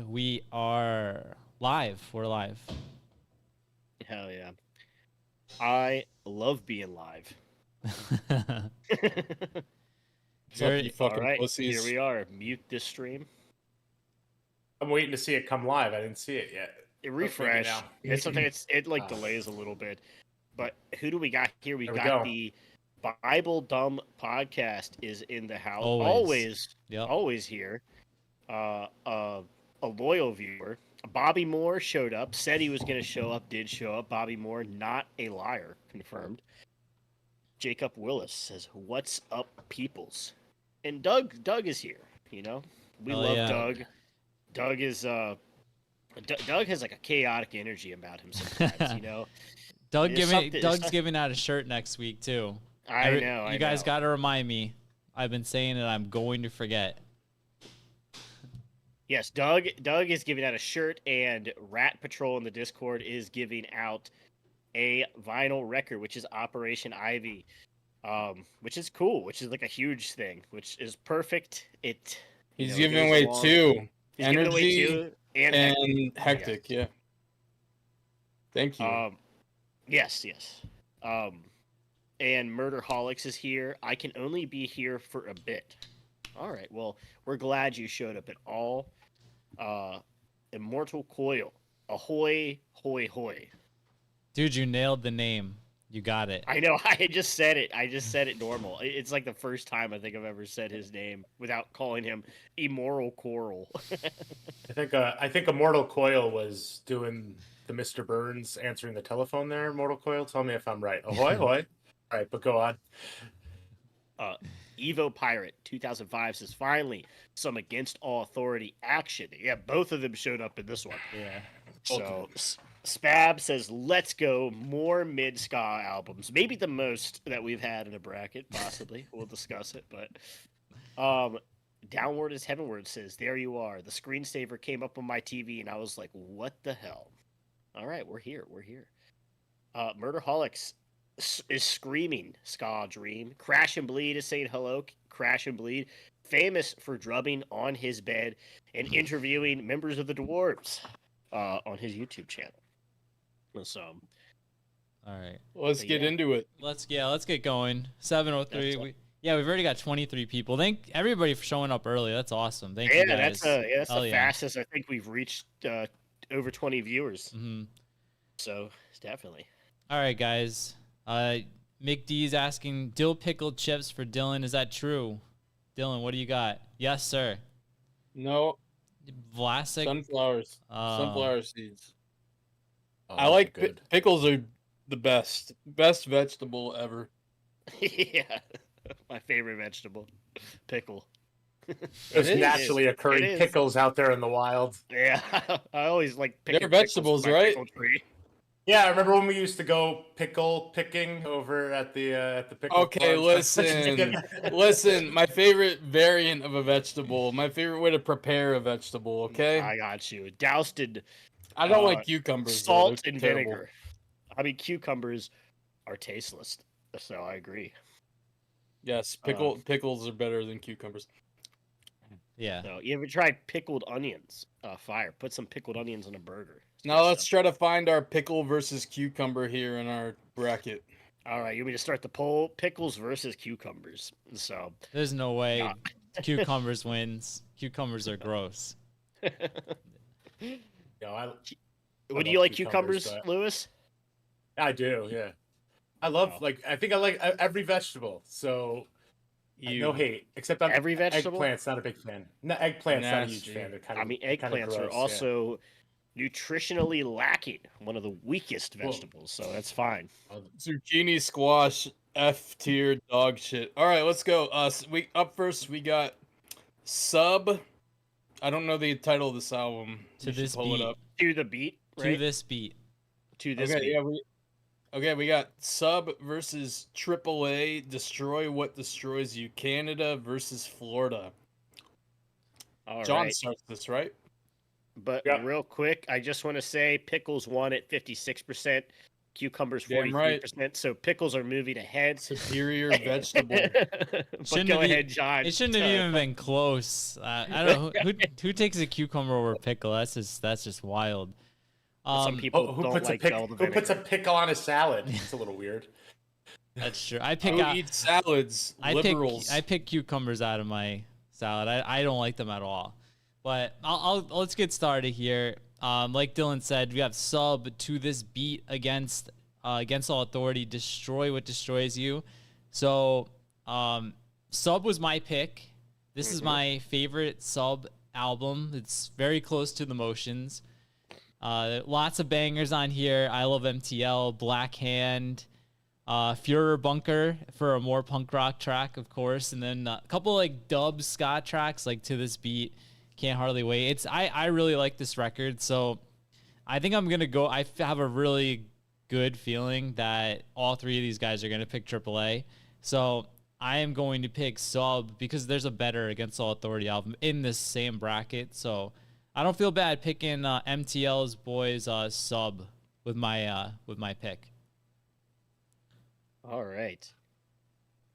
We are live. We're live. Hell yeah. I love being live. What's up, Very you All fucking right, pussies? here we are. Mute this stream. I'm waiting to see it come live. I didn't see it yet. It maybe refresh. now. It's something. It like Ah. delays a little bit. But who do we got here? We There we got go. the Bible Dumb podcast is in the house. Always. Yep. Always here. A loyal viewer. Bobby Moore showed up. Said he was going to show up. Did show up. Bobby Moore, not a liar. Confirmed. Jacob Willis says, "What's up, peoples?" And Doug is here. You know, we Hell love yeah. Doug. Doug is Doug has like a chaotic energy about him sometimes. You know, Doug's giving out a shirt next week too. I know. You guys got to remind me. I've been saying it. I'm going to forget. Yes, Doug is giving out a shirt, and Rat Patrol in the Discord is giving out a vinyl record, which is Operation Ivy, which is cool, which is like a huge thing, which is perfect. He's it giving goes away along- two. He's giving away Energy two and Hectic, yeah. Thank you. Yes. And Murderholics is here. I can only be here for a bit. All right. Well, we're glad you showed up at all. Immortal Coil. Ahoy, hoy, hoy. Dude, you nailed the name. You got it. I know. I just said it. I just said it normal. It's like the first time I think I've ever said his name without calling him Immoral Coral. I think Immortal Coil was doing the Mr. Burns answering the telephone there. Immortal Coil, tell me if I'm right. Ahoy, hoy. All right, but go on. Evo Pirate 2005 says, finally, some against all authority action. Yeah, both of them showed up in this one. Yeah. So Spab says, let's go. More mid-ska albums. Maybe the most that we've had in a bracket, possibly. We'll discuss it. But Downward is Heavenward says, there you are. The screensaver came up on my TV, and I was like, what the hell? All right, we're here. Murderholics is screaming Ska Dream. Crash and Bleed is saying hello. Crash and Bleed, famous for drumming on his bed and interviewing members of the Dwarves on his YouTube channel. So, All right. Let's get into it. Let's get going. 7:03. We've already got 23 people. Thank everybody for showing up early. That's awesome. Thank you guys. That's the fastest I think we've reached over 20 viewers. Mm-hmm. So, definitely. All right, guys. Mick D's asking dill pickled chips for Dylan. Is that true? Dylan, what do you got? Yes, sir. No, Vlasic. sunflowers. Oh. Sunflower seeds. Oh, I like good. pickles are the best vegetable ever. Yeah, my favorite vegetable, pickle. There's It is. naturally occurring It is. pickles out there in the wild. Yeah, I always like picking They're pickles vegetables, from my right? pickle tree. Yeah, I remember when we used to go pickle picking over at the pickle. Okay, farm. listen. My favorite variant of a vegetable. My favorite way to prepare a vegetable. Okay, I got you. Doused in I don't like cucumbers. though. salt They're and terrible. vinegar. I mean, cucumbers are tasteless, so I agree. Yes, pickles are better than cucumbers. Yeah. So, you ever tried pickled onions? Fire. Put some pickled onions on a burger. It's Now good let's stuff. try to find our pickle versus cucumber here in our bracket. All right, you want me to start the poll? Pickles versus cucumbers. So, There's no way Yeah. cucumbers wins. Cucumbers are gross. would you like cucumbers, cucumbers, but- Lewis? I do, yeah. I love Oh. I think I like every vegetable. So no hate, except on Every vegetable? Eggplant's not a big fan. No, eggplant's not a huge Nasty. fan. They're kind of. I mean, kinda eggplants are gross, yeah. also nutritionally lacking. One of the weakest vegetables, so that's fine. Zucchini, squash, F tier dog shit. All right, let's go. We up first. We got Sub. I don't know the title of this album. To You should this pull beat. it up. To the beat, To right? this beat. To this Okay, beat. yeah, we got Sub versus AAA. Destroy What Destroys You. Canada versus Florida. All John right. starts this, right? But Yeah. real quick, I just want to say Pickles won at 56%. Cucumbers Damn right. 43%. So pickles are moving ahead. Superior vegetable. But Shouldn't go have ahead, John. It shouldn't have even been close. I don't know who takes a cucumber over pickle. That's just wild. Some people Who don't puts like a all the who puts a vinegar. pickle on a salad? It's a little weird. That's true. I pick Who out. eats salads? Liberals. I pick cucumbers out of my salad. I don't like them at all. But let's get started here. Like Dylan said, we have sub to this beat against all authority. Destroy what destroys you. So sub was my pick. This is my favorite sub album. It's very close to the motions. Lots of bangers on here. I Love MTL, Black Hand, Führer Bunker for a more punk rock track, of course, and then a couple like dub ska tracks like To This Beat, Can't Hardly Wait. I really like this record, so I think I'm gonna go. I have a really good feeling that all three of these guys are gonna pick AAA. So I am going to pick sub because there's a better Against All Authority album in this same bracket. So I don't feel bad picking MTL's boys sub with my pick. All right.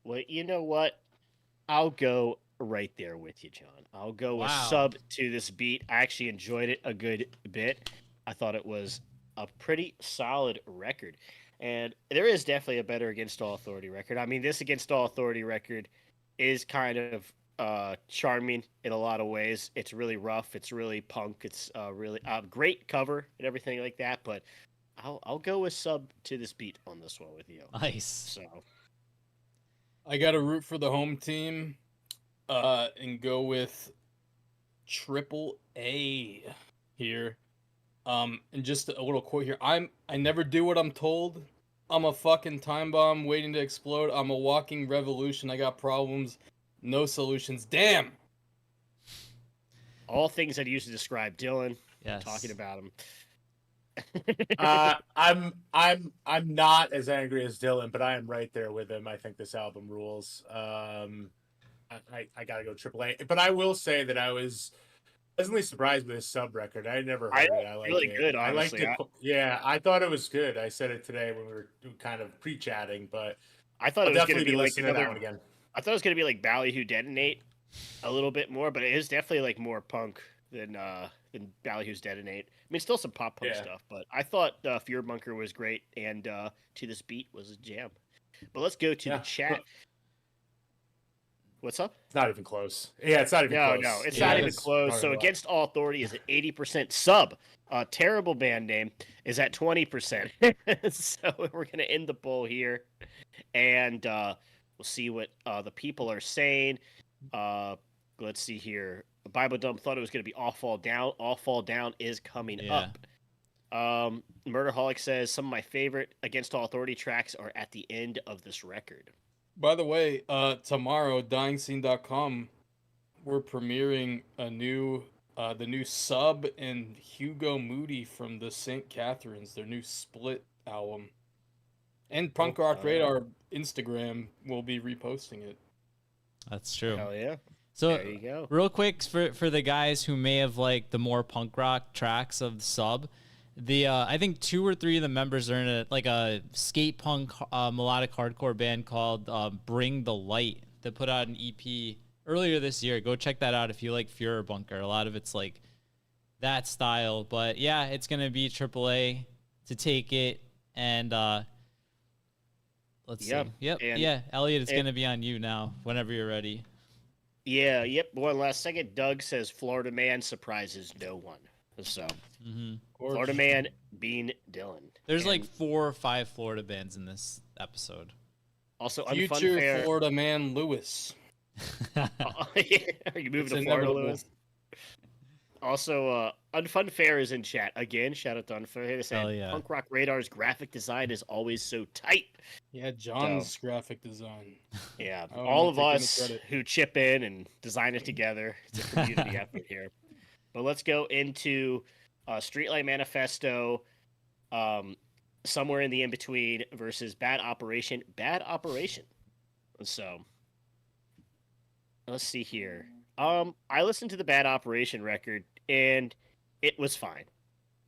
Well, you know what? I'll go right there with you, John. I'll go with Wow. sub To This Beat. I actually enjoyed it a good bit. I thought it was a pretty solid record. And there is definitely a better Against All Authority record. I mean, this Against All Authority record is kind of charming in a lot of ways. It's really rough. It's really punk. It's really great cover and everything like that. But I'll go with sub To This Beat on this one with you. Nice. So I got to root for the home team, and go with AAA here. And just a little quote here. I never do what I'm told. I'm a fucking time bomb waiting to explode. I'm a walking revolution. I got problems, no solutions. Damn. all things I'd use to describe Dylan. Yes. Talking about him. I'm not as angry as Dylan, but I am right there with him. I think this album rules. I gotta go AAA. But I will say that I was pleasantly surprised with this sub record. I had never heard it. I liked really it. good, I liked honestly. it. Yeah, I thought it was good. I said it today when we were kind of pre-chatting, but I thought I'll it was going definitely to be like listening to that another. one again. I thought it was going to be like Ballyhoo Detonate a little bit more, but it is definitely like more punk than Ballyhoo's Detonate. I mean, still some pop punk Yeah. stuff, but I thought Fear Bunker was great, and To This Beat was a jam. But let's go to the chat. What's up? It's not even close. Yeah, it's not even close. No, it's Yeah, not even it's close. not So even Against All Authority is at 80% sub. Terrible band name is at 20%. So we're going to end the poll here. And we'll see what the people are saying. Let's see here. Bible Dump thought it was going to be All Fall Down. All Fall Down is coming up. Murderholic says some of my favorite Against All Authority tracks are at the end of this record. By the way, tomorrow, DyingScene.com, we're premiering the new Sub and Hugo Moody from the St. Catharines, their new Split album. And Punk Rock Radar Instagram will be reposting it. That's true. Hell yeah. So There you go. real quick for the guys who may have liked the more punk rock tracks of the sub, I think 2 or 3 of the members are in a skate punk melodic hardcore band called Bring the Light that put out an EP earlier this year. Go check that out if you like Führer Bunker. A lot of it's like that style, but yeah, it's gonna be AAA to take it. And let's see. Yep. And- Elliot, it's gonna be on you now whenever you're ready. Yeah, yep. One last second. Doug says Florida Man surprises no one. So, Florida Man being Dylan. There's And like 4 or 5 Florida bands in this episode. also Future Unfunfair. Florida man Lewis. Are you moving It's to Florida, inevitable. Lewis? Also, Unfunfair is in chat again. Shout out to Unfunfair. They said Hell yeah. Punk Rock Radar's graphic design is always so tight. Yeah, John's graphic design. Yeah, Oh, all I'm of not taking us the credit. who chip in and design it together. It's a community effort here. But let's go into Streetlight Manifesto, somewhere in the in between versus Bad Operation. Bad Operation. So let's see here. I listened to the Bad Operation record and it was fine.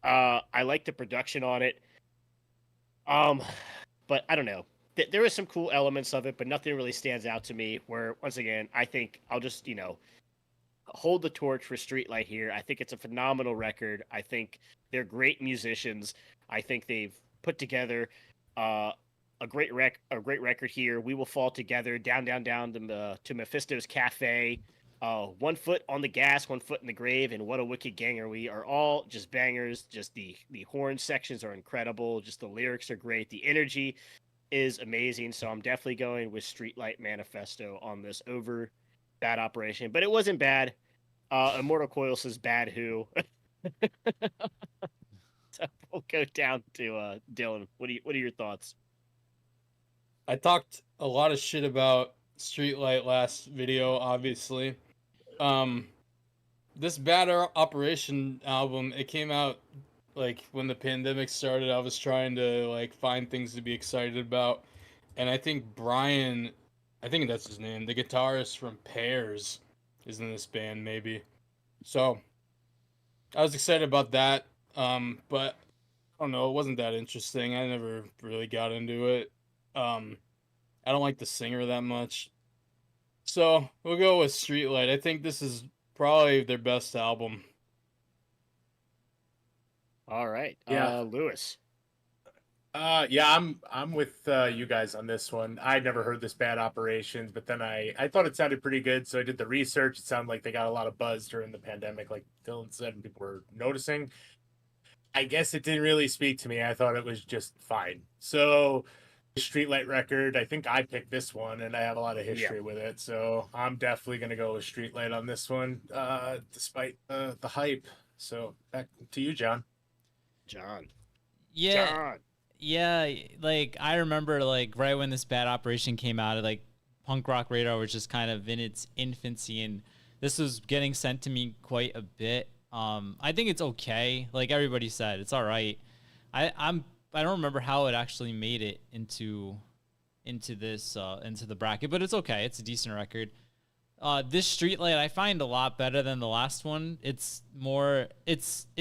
I like the production on it. Um, but I don't know. There is some cool elements of it, but nothing really stands out to me. Where once again, I think I'll just hold the torch for Streetlight here. I think it's a phenomenal record. I think they're great musicians. I think they've put together uh, a great record here. We will fall together down, down, down to Mephisto's Cafe. 1 foot on the gas, 1 foot in the grave, and what a wicked gang are we? Are all just bangers. Just the horn sections are incredible. Just the lyrics are great. The energy is amazing. So I'm definitely going with Streetlight Manifesto on this over Bad Operation, but it wasn't bad. Immortal Coil says bad who. So we'll go down to Dylan. What are your thoughts? I talked a lot of shit about Streetlight last video, obviously. This Bad Operation album, it came out like when the pandemic started. I was trying to like find things to be excited about, and I think Brian, I think that's his name, the guitarist from Pears, is in this band maybe. So I was excited about that, but I don't know, it wasn't that interesting. I never really got into it. I don't like the singer that much. So we'll go with Streetlight. I think this is probably their best album. All right. Yeah. Lewis. Yeah, I'm with you guys on this one. I'd never heard this Bad Operations, but then I thought it sounded pretty good, so I did the research. It sounded like they got a lot of buzz during the pandemic, like Dylan said, and people were noticing. I guess it didn't really speak to me. I thought it was just fine. So, Streetlight record, I think I picked this one, and I have a lot of history with it. So I'm definitely gonna go with Streetlight on this one, despite the hype. So back to you, John. John. Yeah. John. Yeah, like I remember like right when this Bad Operation came out, like Punk Rock Radar was just kind of in its infancy, and this was getting sent to me quite a bit. I think it's okay. Like everybody said, it's all right. I don't remember how it actually made it into the bracket, but it's okay. It's a decent record. This Streetlight I find a lot better than the last one. It's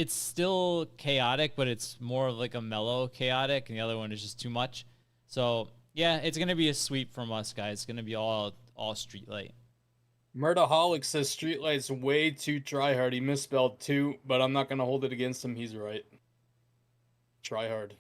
still chaotic, but it's more of like a mellow chaotic, and the other one is just too much. So yeah, it's gonna be a sweep from us guys. It's gonna be all Streetlight. Murderholic says Streetlight's way too tryhard. He misspelled too, but I'm not gonna hold it against him. He's right. Tryhard.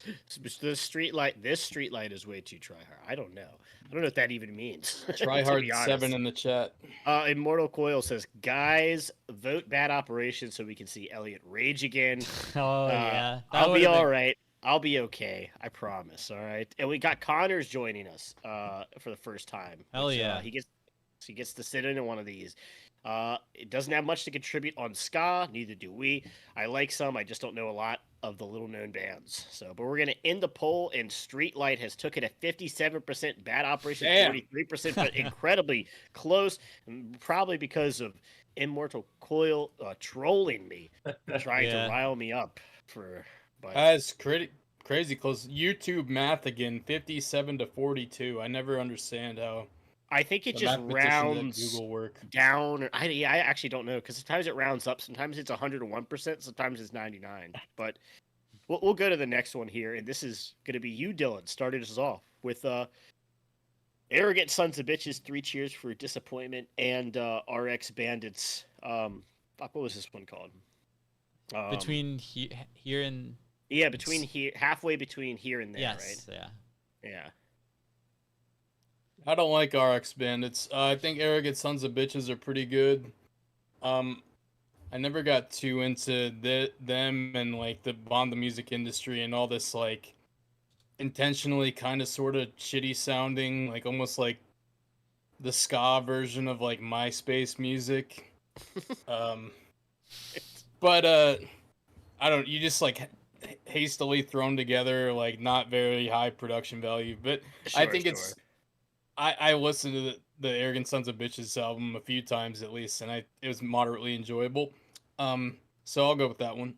This Streetlight is way too tryhard. I don't know what that even means. to Tryhard be honest. 7 in the chat. Immortal Coil says, guys, vote Bad Operation so we can see Elliot rage again. Oh yeah, I'll be all right. I'll be okay. I promise. All right. And we got Connors joining us for the first time. Hell yeah. He gets to sit in one of these. It doesn't have much to contribute on ska. Neither do we. I like some. I just don't know a lot of the little known bands. So, but we're gonna end the poll, and Streetlight has took it at 57%. Bad Operation 43%, but incredibly close. Probably because of Immortal Coil trolling me, trying to rile me up for. But That's crazy close. YouTube math again, 57-42. I never understand how. I think it The just mathematicians at rounds Google work. down. I actually don't know, because sometimes it rounds up. Sometimes it's 101%. Sometimes it's 99. But we'll go to the next one here, and this is going to be you, Dylan. Started us off with Arrogant Sons of Bitches, 3 Cheers for Disappointment, and RX Bandits. What was this one called? Between here and between here, halfway between here and there, yes, right? yeah. Yeah. I don't like RX Bandits. I think Arrogant Sons of Bitches are pretty good. I never got too into them and like the music industry and all this like intentionally kind of sort of shitty sounding, like almost like the ska version of like MySpace music. But I don't. You just like hastily thrown together, like not very high production value. But I think it's. I listened to the Arrogant Sons of Bitches album a few times at least, and it was moderately enjoyable. So I'll go with that one.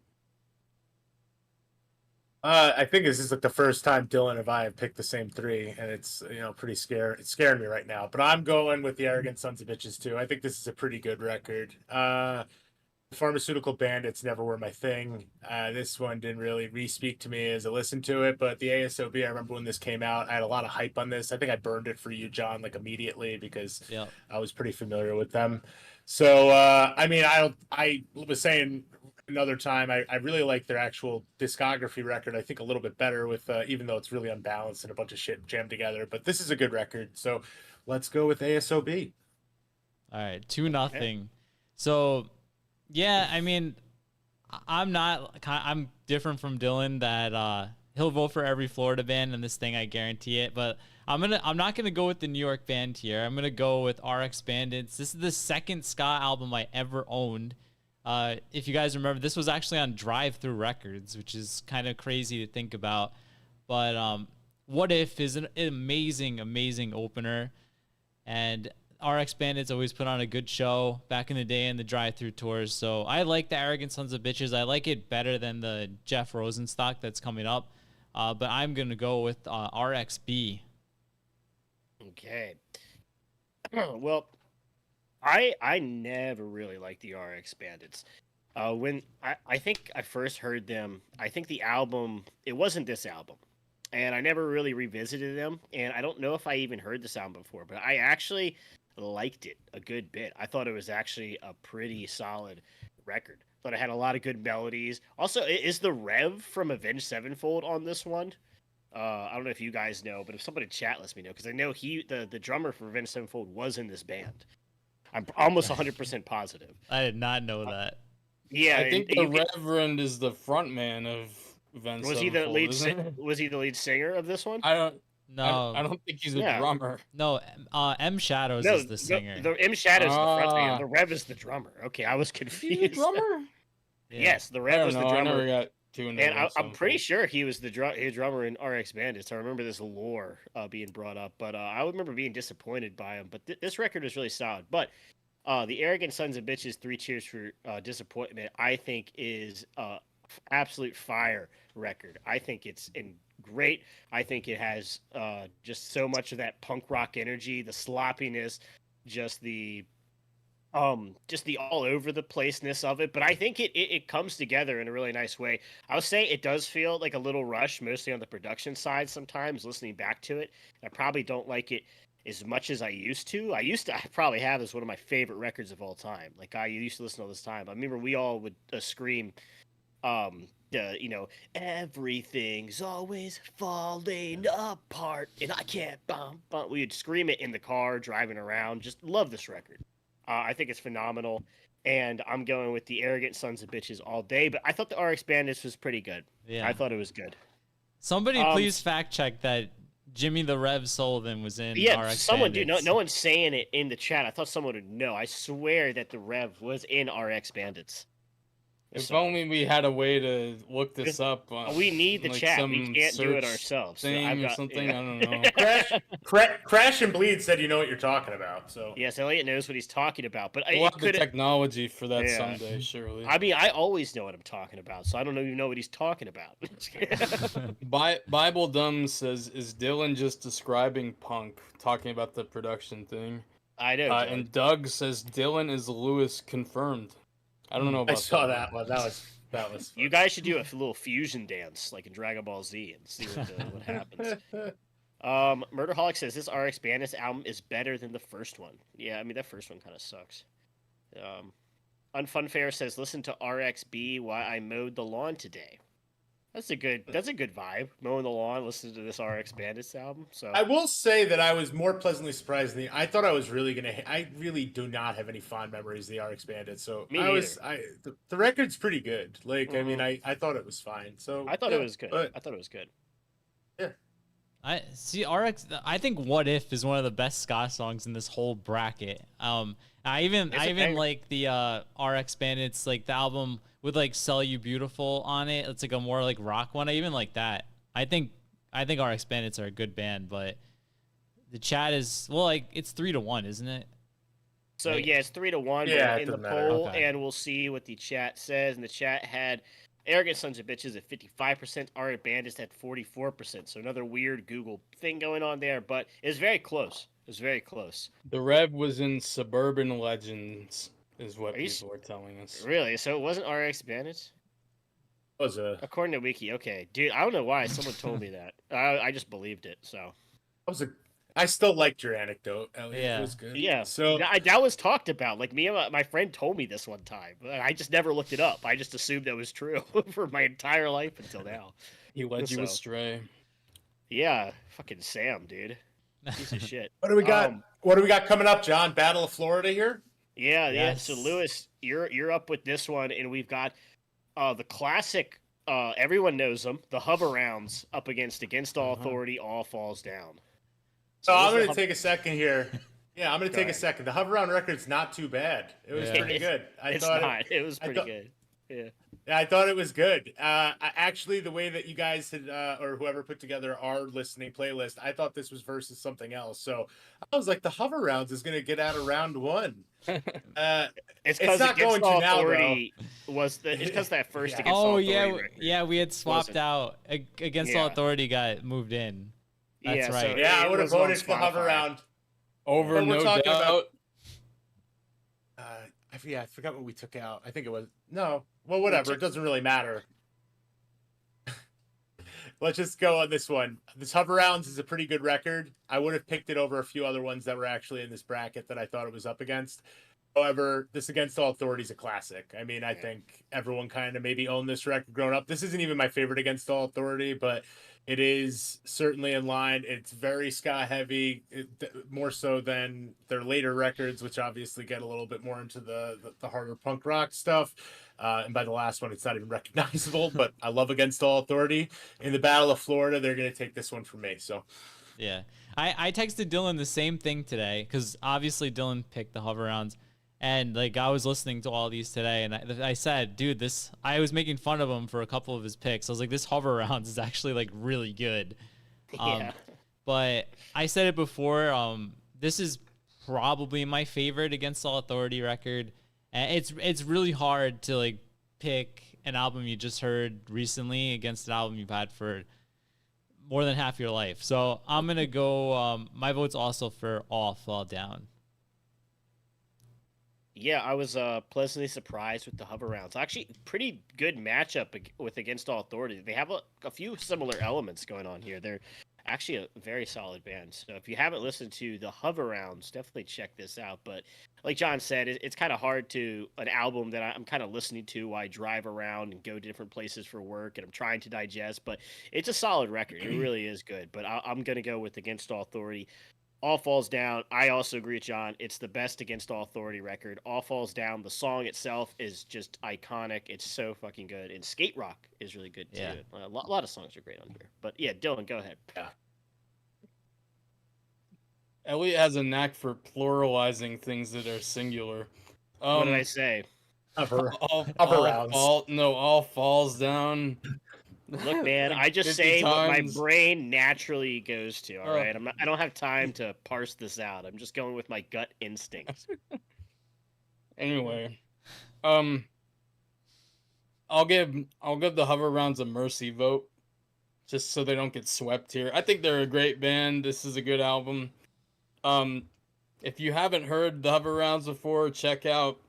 I think this is like the first time Dylan and I have picked the same 3, and it's pretty scary. It's scaring me right now. But I'm going with the Arrogant Sons of Bitches too. I think this is a pretty good record. Pharmaceutical Bandits never were my thing. This one didn't really re-speak to me as I listened to it, but the ASOB, I remember when this came out, I had a lot of hype on this. I think I burned it for you, John, like immediately because Yeah. I was pretty familiar with them. So, I mean, I was saying another time, I really like their actual discography record. I think a little bit better with, even though it's really unbalanced and a bunch of shit jammed together, but this is a good record. So let's go with ASOB. All right, 2-0. So, yeah, I mean, I'm different from Dylan that he'll vote for every Florida band in this thing, I guarantee it. But I'm not gonna go with the New York band here. I'm gonna go with RX Bandits. This is the second ska album I ever owned. If you guys remember, this was actually on Drive Through Records, which is kind of crazy to think about. But What If is an amazing, amazing opener, and RX Bandits always put on a good show back in the day in the drive-through tours. So I like the Arrogant Sons of Bitches. I like it better than the Jeff Rosenstock that's coming up. But I'm going to go with RXB. Okay. Well, I never really liked the RX Bandits. When I think I first heard them, I think the album, it wasn't this album. And I never really revisited them. And I don't know if I even heard this album before, but I actually liked it a good bit. I thought it was actually a pretty solid record. Thought it had a lot of good melodies. Also, is the Rev from Avenged Sevenfold on this one? I don't know if you guys know, but if somebody in chat lets me know, because I know the drummer for Avenged Sevenfold was in this band. I'm almost 100% positive. I did not know that. Yeah, I think the Reverend is the front man of Avenged was he the Sevenfold, lead? isn't it? Was he the lead singer of this one? I don't. No, I don't think he's a Yeah. drummer. no. M Shadows is the singer. The M Shadow's the front man. Ah. The Rev is the drummer. Okay, I was He's a confused. drummer. Yeah. Yes, the I Rev don't was the know. I never drummer. got too into And Avenged I'm pretty Sevenfold. sure he was the drummer in RX Bandits. I remember this lore being brought up, but I remember being disappointed by him. But this record is really solid. But the Arrogant Sons of Bitches, 3 Cheers for Disappointment, I think is absolute fire record. I think it's great. I think it has just so much of that punk rock energy, the sloppiness, just the all over the placeness of it. But I think it comes together in a really nice way. I would say it does feel like a little rush, mostly on the production side sometimes, listening back to it. I probably don't like it as much as I used to. I probably have this one of my favorite records of all time. Like I used to listen all this time. I remember we all would scream, everything's always falling apart, and I can't bump. We would scream it in the car, driving around. Just love this record. I think it's phenomenal, and I'm going with the Arrogant Sons of Bitches all day. But I thought the RX Bandits was pretty good. Yeah. I thought it was good. Somebody please fact check that Jimmy the Rev Sullivan was in Yeah, RX someone Bandits. no one's saying it in the chat. I thought someone would know. I swear that the Rev was in RX Bandits. If So, only we had a way to look this up. we need the like chat. some We can't do it search ourselves. So Thing I've or got- something. yeah. I don't know. Crash and Bleed said you know what you're talking about. So Yes, Elliot knows what he's talking about, but We'll it have the could. technology for that Yeah. someday, surely. I mean, I always know what I'm talking about, so I don't even know what he's talking about. Bible Dumb says, "Is Dylan just describing punk, talking about the production thing?" I know. Doug. And Doug says, "Dylan is Lewis confirmed." I don't know about I saw that one. That was You guys should do a little fusion dance like in Dragon Ball Z and see what happens. Murderholic says this RX Bandits album is better than the first one. Yeah, I mean that first one kind of sucks. Unfunfair says listen to RXB while I mowed the lawn today. That's a good vibe. Mowing the lawn, listening to this RX Bandits album. So I will say that I was more pleasantly surprised than I thought I was really gonna. I really do not have any fond memories of the RX Bandits. So Me the record's pretty good. Like I mean, I thought it was fine. So I thought yeah, it was good. but- I thought it was good. I see RX. I think "What If" is one of the best ska songs in this whole bracket. I even banger. like the RX Bandits, like the album with like "Sell You Beautiful" on it. It's like a more like rock one. I even like that. I think RX Bandits are a good band, but the chat is like it's 3-1, isn't it? So Right. yeah, it's 3-1 Yeah, it in the doesn't matter. poll, Okay. and we'll see what the chat says. And the chat had Arrogant Sons of Bitches at 55%, Art Bandits at 44%. So another weird Google thing going on there, but it's very close. It's very close. The Rev was in Suburban Legends. is what Are you people are telling us. Really? So it wasn't RX Bandits? Was a According to Wiki, okay. Dude, I don't know why someone told me that. I just believed it, so. I still liked your anecdote, Elliot. Yeah. It was good. Yeah. So That was talked about. Like, me and my friend told me this one time. But I just never looked it up. I just assumed that was true for my entire life until now. He led you So- astray. Yeah. Fucking Sam, dude. Piece of shit. what do we got? What do we got coming up, John? Battle of Florida here. Yeah, yeah. Yes. So Lewis, you're up with this one, and we've got the classic. Everyone knows them. The hover rounds up against All Authority, All Falls Down. So I'm this is going the to take a second here. Yeah, I'm going to Go take a ahead. second. The hover round record's not too bad. It was Yeah. pretty good. It's not. It was pretty good. Yeah. I thought it was good. Actually, the way that you guys had, or whoever put together our listening playlist, I thought this was versus something else. So I was like, the hover rounds is going to get out of round one. It's because not going to All now, Authority was the. It's because that first Yeah. Against All Oh Authority yeah, record. yeah. We had swapped wasn't- out Against Yeah. All Authority got moved in. That's Yeah, so right. Yeah, I it would have was on voted for the hover Spotify. round. Over But we're no talking doubt. about- I forgot what we took out. I think it was no. Well, whatever. It doesn't really matter. Let's just go on this one. This hover rounds is a pretty good record. I would have picked it over a few other ones that were actually in this bracket that I thought it was up against. However, this Against All Authority is a classic. I mean, I think everyone kind of maybe owned this record growing up. This isn't even my favorite Against All Authority, but it is certainly in line. It's very ska heavy, more so than their later records, which obviously get a little bit more into the harder punk rock stuff. And by the last one, it's not even recognizable, but I love Against All Authority. In the Battle of Florida, they're going to take this one from me. So Yeah. I texted Dylan the same thing today because obviously Dylan picked the hover rounds. And like I was listening to all these today, and I said, dude, I was making fun of him for a couple of his picks. I was like, this hover rounds is actually like really good. Yeah. But I said it before. This is probably my favorite Against All Authority record, and it's really hard to like pick an album you just heard recently against an album you've had for more than half your life. So I'm gonna go. My vote's also for All Fall Down. Yeah, I was pleasantly surprised with the hover rounds. Actually, pretty good matchup with Against All Authority. They have a few similar elements going on here. They're actually a very solid band. So if you haven't listened to the hover rounds, definitely check this out. But like John said, it's kind of hard to an album that I'm kind of listening to while I drive around and go to different places for work, and I'm trying to digest. But it's a solid record. It really is good. But I'm gonna go with Against All Authority. All Falls Down. I also agree with John. It's the best Against All Authority record. All Falls Down. The song itself is just iconic. It's so fucking good. And Skate Rock is really good too. Yeah. A lot of songs are great on here. But yeah, Dylan, go ahead. Elliot has a knack for pluralizing things that are singular. What did I say? hover All rounds. all falls down. Look, man, Like I just 50 say what my times. brain naturally goes to. All Oh. right, I don't have time to parse this out. I'm just going with my gut instincts. Anyway, I'll give the hover rounds a mercy vote, just so they don't get swept here. I think they're a great band. This is a good album. If you haven't heard the hover rounds before, check out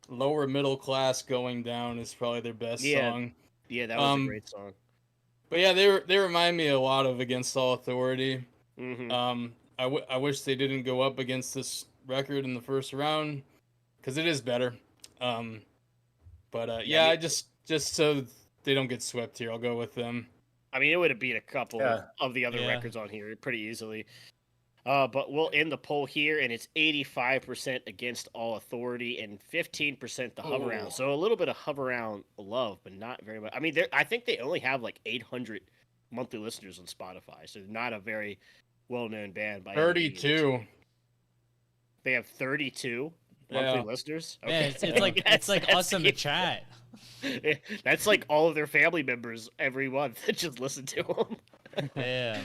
Lower Middle Class Going Down is probably their best Yeah. song. Yeah, that was a great song. But yeah, they remind me a lot of Against All Authority. Hmm. I wish they didn't go up against this record in the first round, because it is better. Yeah, I just so they don't get swept here, I'll go with them. I mean, it would have beat a couple Yeah. of the other Yeah. records on here pretty easily. But we'll end the poll here, and it's 85% Against All Authority and 15% the hover round. Ooh. So a little bit of hover round love, but not very much. I mean, I think they only have like 800 monthly listeners on Spotify, so they're not a very well-known band by any means. 32. They have 32 Yeah. monthly listeners. Man, it's like it's like That's us in the cute. chat. That's like all of their family members every month that just listen to them. Yeah.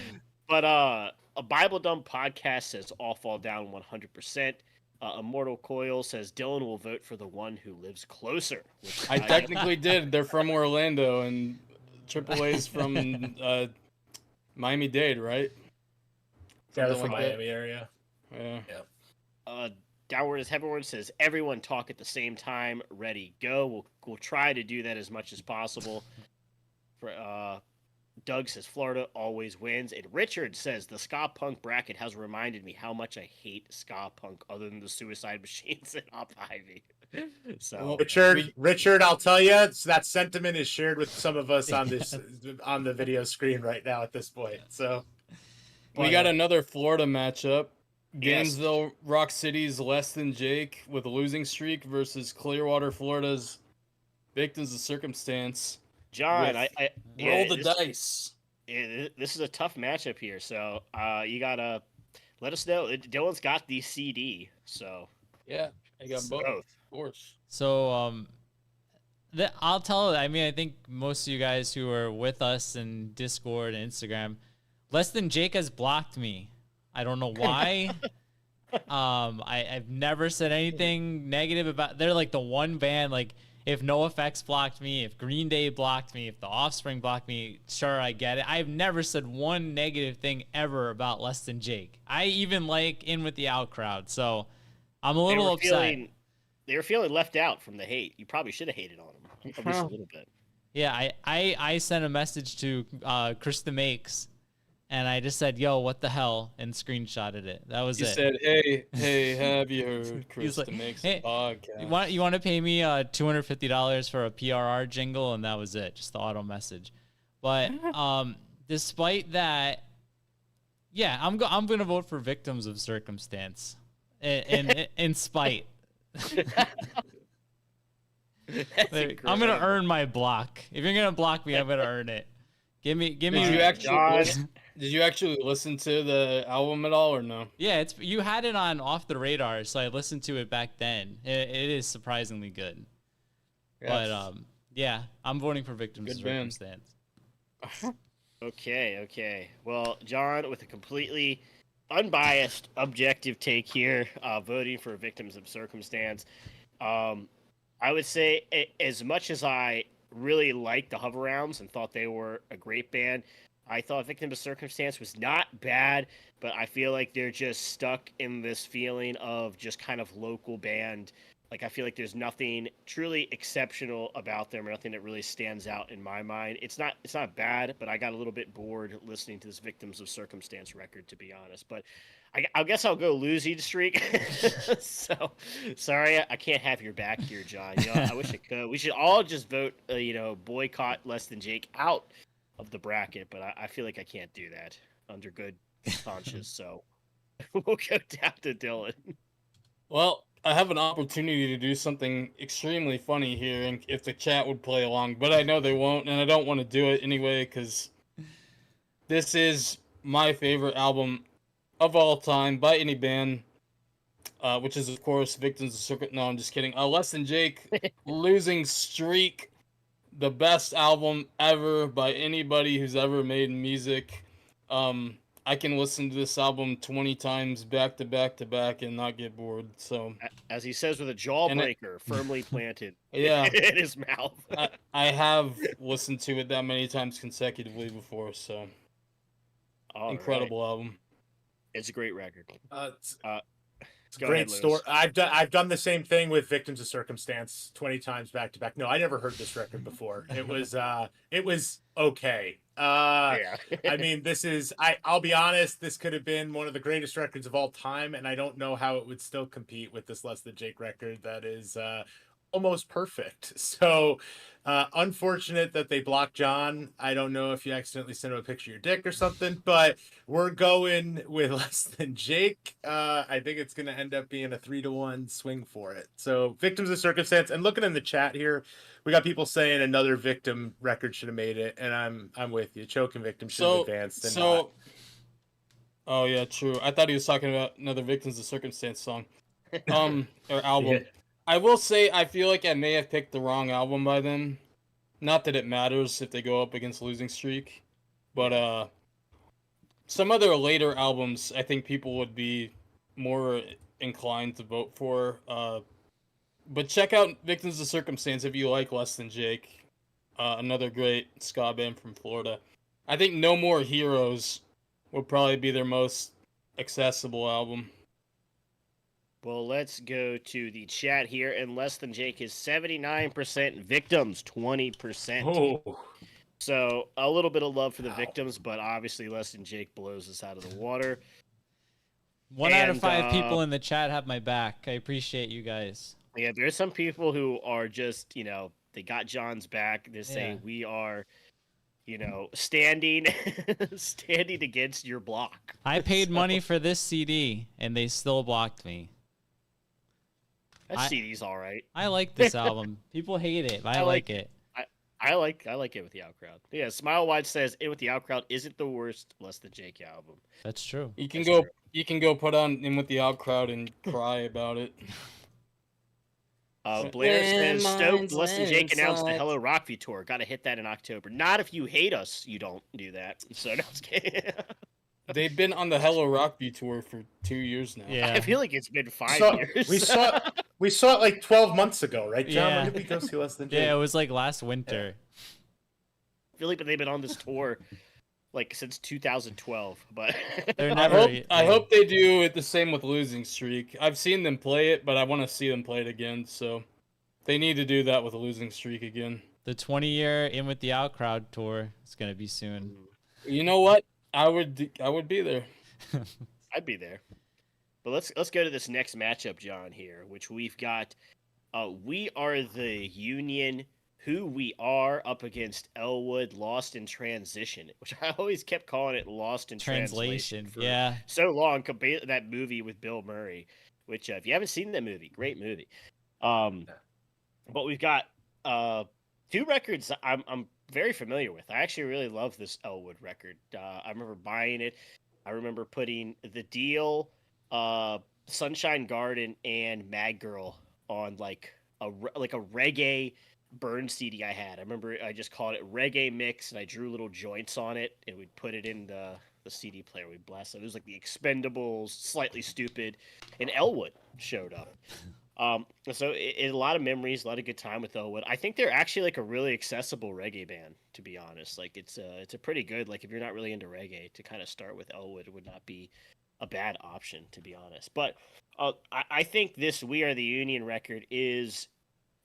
But a Bible Dumb podcast says All Fall Down 100%. Immortal Coil says Dylan will vote for the one who lives closer. Which I technically did. They're from Orlando, and AAA's from Miami-Dade, right? Yeah, they're Something from like that. Miami area. Yeah. uh, Downward is Heavenward says everyone talk at the same time. Ready, go. We'll try to do that as much as possible. For Doug says Florida always wins, and Richard says the ska punk bracket has reminded me how much I hate ska punk, other than the Suicide Machines and Op Ivy. So Richard, I'll tell you, that sentiment is shared with some of us on this on the video screen right now at this point. So we got another Florida matchup. Yes. Gainesville Rock City's Less Than Jake with a losing streak versus Clearwater, Florida's Victims of Circumstance. John, Roll the dice. This is a tough matchup here, so you gotta let us know. Dylan's got the CD, so Yeah, I got both. Of course. So I'll tell. I mean, I think most of you guys who are with us in Discord and Instagram, Less Than Jake has blocked me. I don't know why. I've never said anything negative about. They're like the one band. Like, if NoFX blocked me, if Green Day blocked me, if The Offspring blocked me, sure, I get it. I've never said one negative thing ever about Less Than Jake. I even like In With the Out crowd, so I'm a little upset. They were feeling left out from the hate. You probably should have hated on them at least a little bit. Yeah, I sent a message to Krista Makes, and I just said, "Yo, what the hell?" and screenshotted it. That was He it. said, "Hey, have you heard Krista Makes a podcast?" You want to pay me $250 for a PRR jingle, and that was it, just the auto message. But despite that, yeah, I'm gonna vote for Victims of Circumstance, in spite. I'm gonna earn my block. If you're gonna block me, I'm gonna earn it. Give me. Did you actually listen to the album at all, or no? Yeah, you had it on Off the Radar, so I listened to it back then. It is surprisingly good. Yes. But yeah, I'm voting for Victims of Circumstance. Okay. Well, John, with a completely unbiased, objective take here, voting for Victims of Circumstance. I would say, as much as I really liked the Hover Rounds and thought they were a great band, I thought Victim of Circumstance was not bad, but I feel like they're just stuck in this feeling of just kind of local band. Like, I feel like there's nothing truly exceptional about them, or nothing that really stands out in my mind. It's not bad, but I got a little bit bored listening to this Victims of Circumstance record, to be honest. But I guess I'll go losing streak. So sorry, I can't have your back here, John. I wish I could. We should all just vote, boycott Less Than Jake out of the bracket, but I feel like I can't do that under good conscience. So we'll go down to Dylan. Well, I have an opportunity to do something extremely funny here, and if the chat would play along, but I know they won't, and I don't want to do it anyway, because this is my favorite album of all time by any band, which is, of course, Victims of Circuit. No, I'm just kidding. Less Than Jake, Losing Streak, the best album ever by anybody who's ever made music. I can listen to this album 20 times back to back to back and not get bored. So, as he says, with a jawbreaker firmly planted in his mouth. I have listened to it that many times consecutively before. So, incredible album. It's a great record. It's a great story. I've done the same thing with Victims of Circumstance 20 times back to back. No, I never heard this record before. It was okay. I mean, I'll be honest, this could have been one of the greatest records of all time, and I don't know how it would still compete with this Less Than Jake record that is almost perfect. So unfortunate that they blocked John. I don't know if you accidentally sent him a picture of your dick or something, but we're going with Less Than Jake. I think it's going to end up being a 3-1 swing for it. So Victims of Circumstance, and looking in the chat here, we got people saying another Victim record should have made it, and I'm with you. Choke and Victim should have advanced. Oh yeah, true. I thought he was talking about another Victims of Circumstance song, or album. Yeah. I will say, I feel like I may have picked the wrong album by then. Not that it matters if they go up against Losing Streak, but some other later albums, I think people would be more inclined to vote for. But check out Victims of Circumstance if you like Less Than Jake, another great ska band from Florida. I think No More Heroes would probably be their most accessible album. Well, let's go to the chat here. And Less Than Jake is 79% victims, 20%. Oh, So a little bit of love for the victims, but obviously Less Than Jake blows us out of the water. 1 out of 5 people in the chat have my back. I appreciate you guys. Yeah, there's some people who are just, they got John's back. They say we are, standing standing against your block. I paid money for this CD, and they still blocked me. That CD's all right. I like this album. People hate it, but I like it. I like it with the Outcrowd. Yeah, Smile Wide says it with the Outcrowd isn't the worst Less Than Jake album. That's true. You can go put on In With the Outcrowd and cry about it. Blair says stoked Less Than Jake announced the Hello Rockview tour. Got to hit that in October. Not if you hate us, you don't do that. So no, just kidding. They've been on the Hello Rockview tour for 2 years now. Yeah. I feel like it's been 5 years. We saw it like 12 months ago, right, John? Yeah. When did we go see Less Than Jake? Yeah, it was like last winter. I feel like they've been on this tour like since 2012, but They're I never. hope they do it the same with Losing Streak. I've seen them play it, but I want to see them play it again. So they need to do that with a Losing Streak again. The 20-year In With the Outcrowd tour is gonna be soon. You know what? I would be there. I'd be there. But let's go to this next matchup, John, here, which we've got. We Are the Union, Who We Are, up against Elwood, Lost in Transition, which I always kept calling it Lost in Translation for so long. That movie with Bill Murray, which if you haven't seen that movie, great movie. But we've got 2 records I'm very familiar with. I actually really love this Elwood record. I remember buying it. I remember putting The Deal, Sunshine Garden, and Mad Girl on like a reggae burn CD I had. I remember I just called it Reggae Mix, and I drew little joints on it, and we'd put it in the CD player. We'd blast it. It was like the Expendables, Slightly Stupid, and Elwood showed up. So a lot of memories, a lot of good time with Elwood. I think they're actually like a really accessible reggae band, to be honest. Like it's a pretty good, like if you're not really into reggae, to kind of start with Elwood would not be a bad option, to be honest. But I think this We Are the Union record is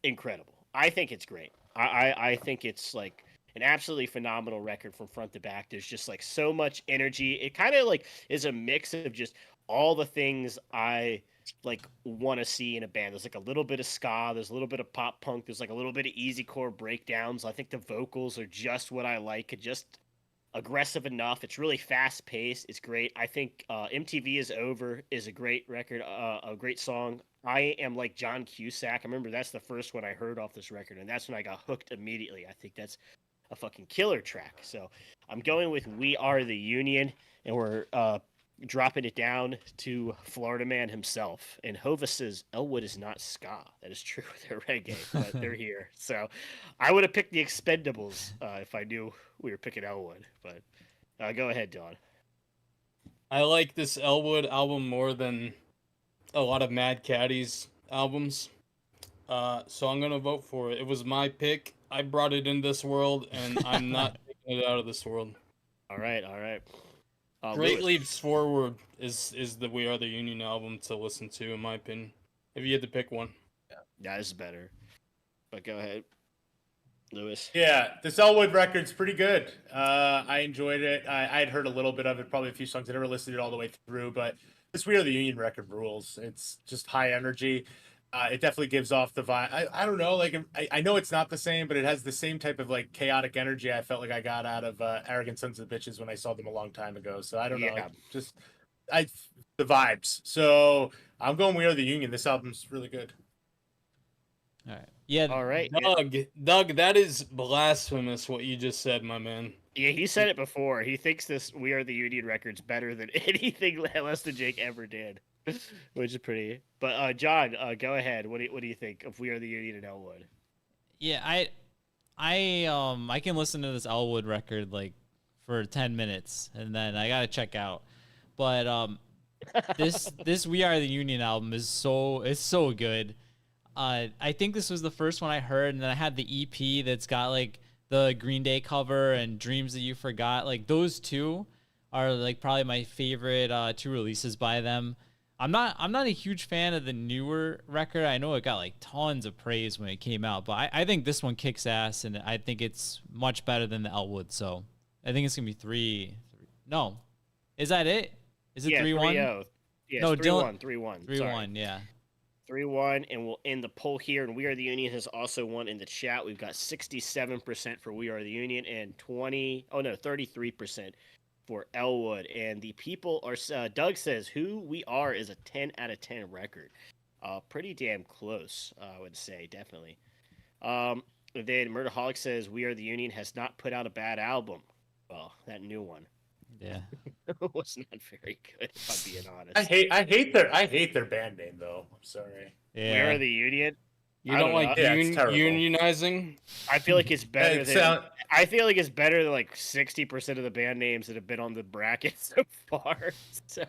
incredible. I think it's great. I think it's like an absolutely phenomenal record from front to back. There's just like so much energy. It kind of like is a mix of just all the things I like want to see in a band. There's like a little bit of ska, there's a little bit of pop punk, there's like a little bit of easy core breakdowns. I think the vocals are just what I like, just aggressive enough. It's really fast paced. It's great. I think MTV Is Over is a great record, a great song. I Am Like John Cusack. I remember that's the first one I heard off this record, and that's when I got hooked immediately. I think that's a fucking killer track. So I'm going with We Are the Union, and we're dropping it down to Florida Man himself. And Hova says Elwood is not ska. That is true. They're reggae, but they're here. So I would have picked the Expendables if I knew we were picking Elwood. But go ahead, Don. I like this Elwood album more than a lot of Mad Caddy's albums. So I'm going to vote for it. It was my pick. I brought it in this world, and I'm not taking it out of this world. All right. Great Lewis. Leaps Forward is the We Are the Union album to listen to, in my opinion. If you had to pick one. Yeah, this is better. But go ahead, Lewis. Yeah, this Elwood record's pretty good. I enjoyed it. I had heard a little bit of it, probably a few songs. I never listened to it all the way through, but this We Are the Union record rules. It's just high energy. It definitely gives off the vibe. I don't know, like I know it's not the same, but it has the same type of like chaotic energy I felt like I got out of Arrogant Sons of Bitches when I saw them a long time ago. So I don't know, like, the vibes. So I'm going We Are the Union. This album's really good. All right. Yeah. All right. Doug, that is blasphemous what you just said, my man. Yeah, he said it before. He thinks this We Are the Union record's better than anything Less Than Jake ever did, which is pretty. But John, go ahead. What do you think of We Are the Union and Elwood? Yeah, I can listen to this Elwood record like for 10 minutes and then I gotta check out. But this We Are the Union album is so good. I think this was the first one I heard, and then I had the EP that's got like the Green Day cover and Dreams That You Forgot. Like those two are like probably my favorite 2 releases by them. I'm not a huge fan of the newer record. I know it got like tons of praise when it came out, but I think this one kicks ass, and I think it's much better than the Elwood. So I think it's gonna be three. No, is that it? Is it 3-1? 3-0. Yeah, No, it's Dylan- 3-1. 3-1. Yeah. 3-1, and we'll end the poll here. And We Are the Union has also won in the chat. We've got 67% for We Are the Union and 33% for Elwood. And the people are, Doug says, Who We Are is a 10 out of 10 record. Pretty damn close, I would say, definitely. Then Murderholic says, We Are the Union has not put out a bad album. Well, that new one. Yeah. was not very good, if I'm being honest. I hate their band name though. I'm sorry. Yeah. Where are the Union? You I don't don't like know. Yeah, it's terrible. unionizing? I feel like it's better It than sound- I feel like it's better than like 60% of the band names that have been on the bracket so far. So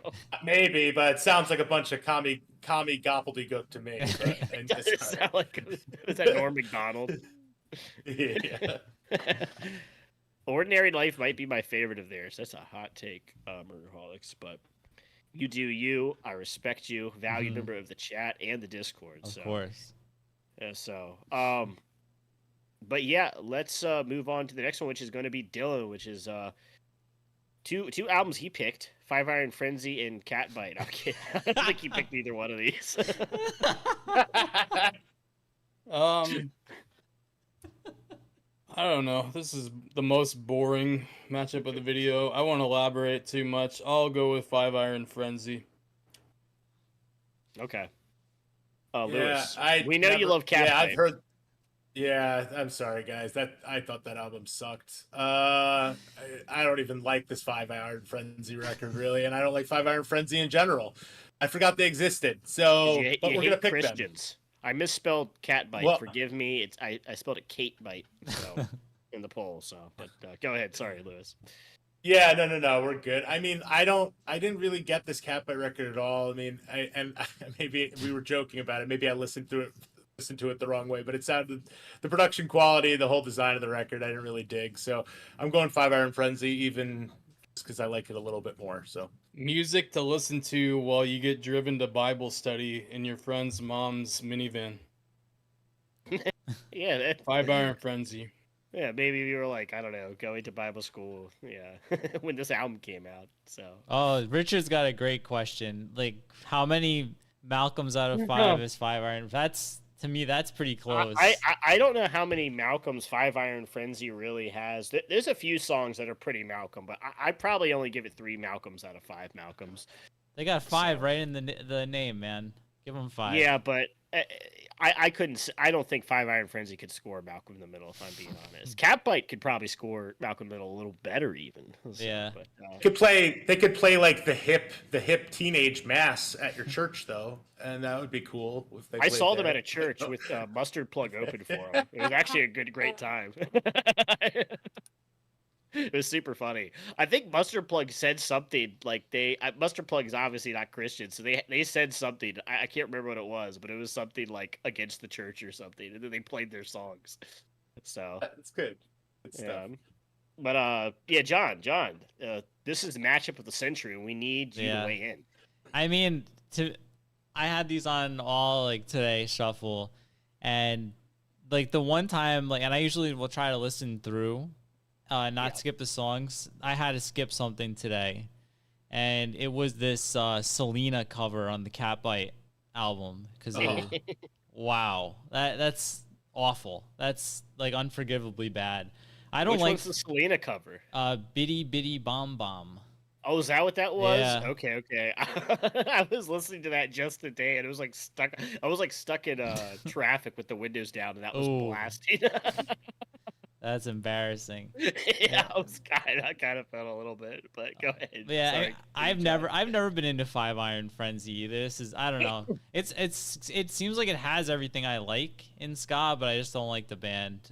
Maybe, but it sounds like a bunch of commie gobbledygook to me. But, it doesn't sound like is that Norm Macdonald? yeah. Ordinary Life might be my favorite of theirs. That's a hot take, Murderholics, but you do you. I respect you, valued member of the chat and the Discord. Of so. course. Yeah, so, but yeah, let's move on to the next one, which is going to be Dylan, which is two albums he picked: Five Iron Frenzy and Catbite. Okay, I don't think he picked either one of these. I don't know. This is the most boring matchup of the video. I won't elaborate too much. I'll go with Five Iron Frenzy. Okay. Yeah, Lewis, we know you love Catbite. Yeah, I've heard. Yeah, I'm sorry, guys. I thought that album sucked. I don't even like this Five Iron Frenzy record really, and I don't like Five Iron Frenzy in general. I forgot they existed. So, but we're gonna pick Christians. Them. I misspelled Catbite. Well, Forgive me. I spelled it Catebite. So in the poll. So, but go ahead. Sorry, Lewis. Yeah, no, we're good. I mean, I didn't really get this Catbite record at all. I mean, maybe we were joking about it. Maybe I listened to it the wrong way, but it sounded, the production quality, the whole design of the record, I didn't really dig. So I'm going Five Iron Frenzy, even just because I like it a little bit more. So music to listen to while you get driven to Bible study in your friend's mom's minivan. Yeah, Five Iron Frenzy. Yeah, maybe you were like, I don't know, going to Bible school. Yeah, when this album came out. So. Oh, Richard's got a great question. Like, how many Malcolms out of 5 is Five Iron? To me, that's pretty close. I don't know how many Malcolms Five Iron Frenzy really has. There's a few songs that are pretty Malcolm, but I probably only give it 3 Malcolms out of 5 Malcolms. They got 5 right in the name, man. Give them 5. Yeah, but I couldn't. I don't think Five Iron Frenzy could score Malcolm in the Middle. If I'm being honest, Catbite could probably score Malcolm in the Middle a little better, even. So, yeah. But, they could play like the hip teenage mass at your church though, and that would be cool. If they I saw there. them at a church with Mustard Plug open for them. It was actually a great time. It was super funny. I think Mustard Plug said something like Mustard Plug is obviously not Christian, so they said something. I can't remember what it was, but it was something like against the church or something, and then they played their songs. So that's good. Stuff. But yeah, John, this is the matchup of the century, and we need you to weigh in. I mean, I had these on all like today shuffle, and like the one time and I usually will try to listen through. Not skip the songs. I had to skip something today, and it was this Selena cover on the Catbite album. Because wow, that's awful. That's like unforgivably bad. I don't Which like one's the Selena cover. Bitty Bitty Bomb Bomb. Oh, is that what that was? Yeah. Okay. I was listening to that just today, and it was like stuck. I was like stuck in traffic with the windows down, and that was blasting. That's embarrassing. Yeah, I kind of felt a little bit, but go ahead. Yeah, Sorry, I've never been into Five Iron Frenzy either. This is, I don't know. It seems like it has everything I like in ska, but I just don't like the band.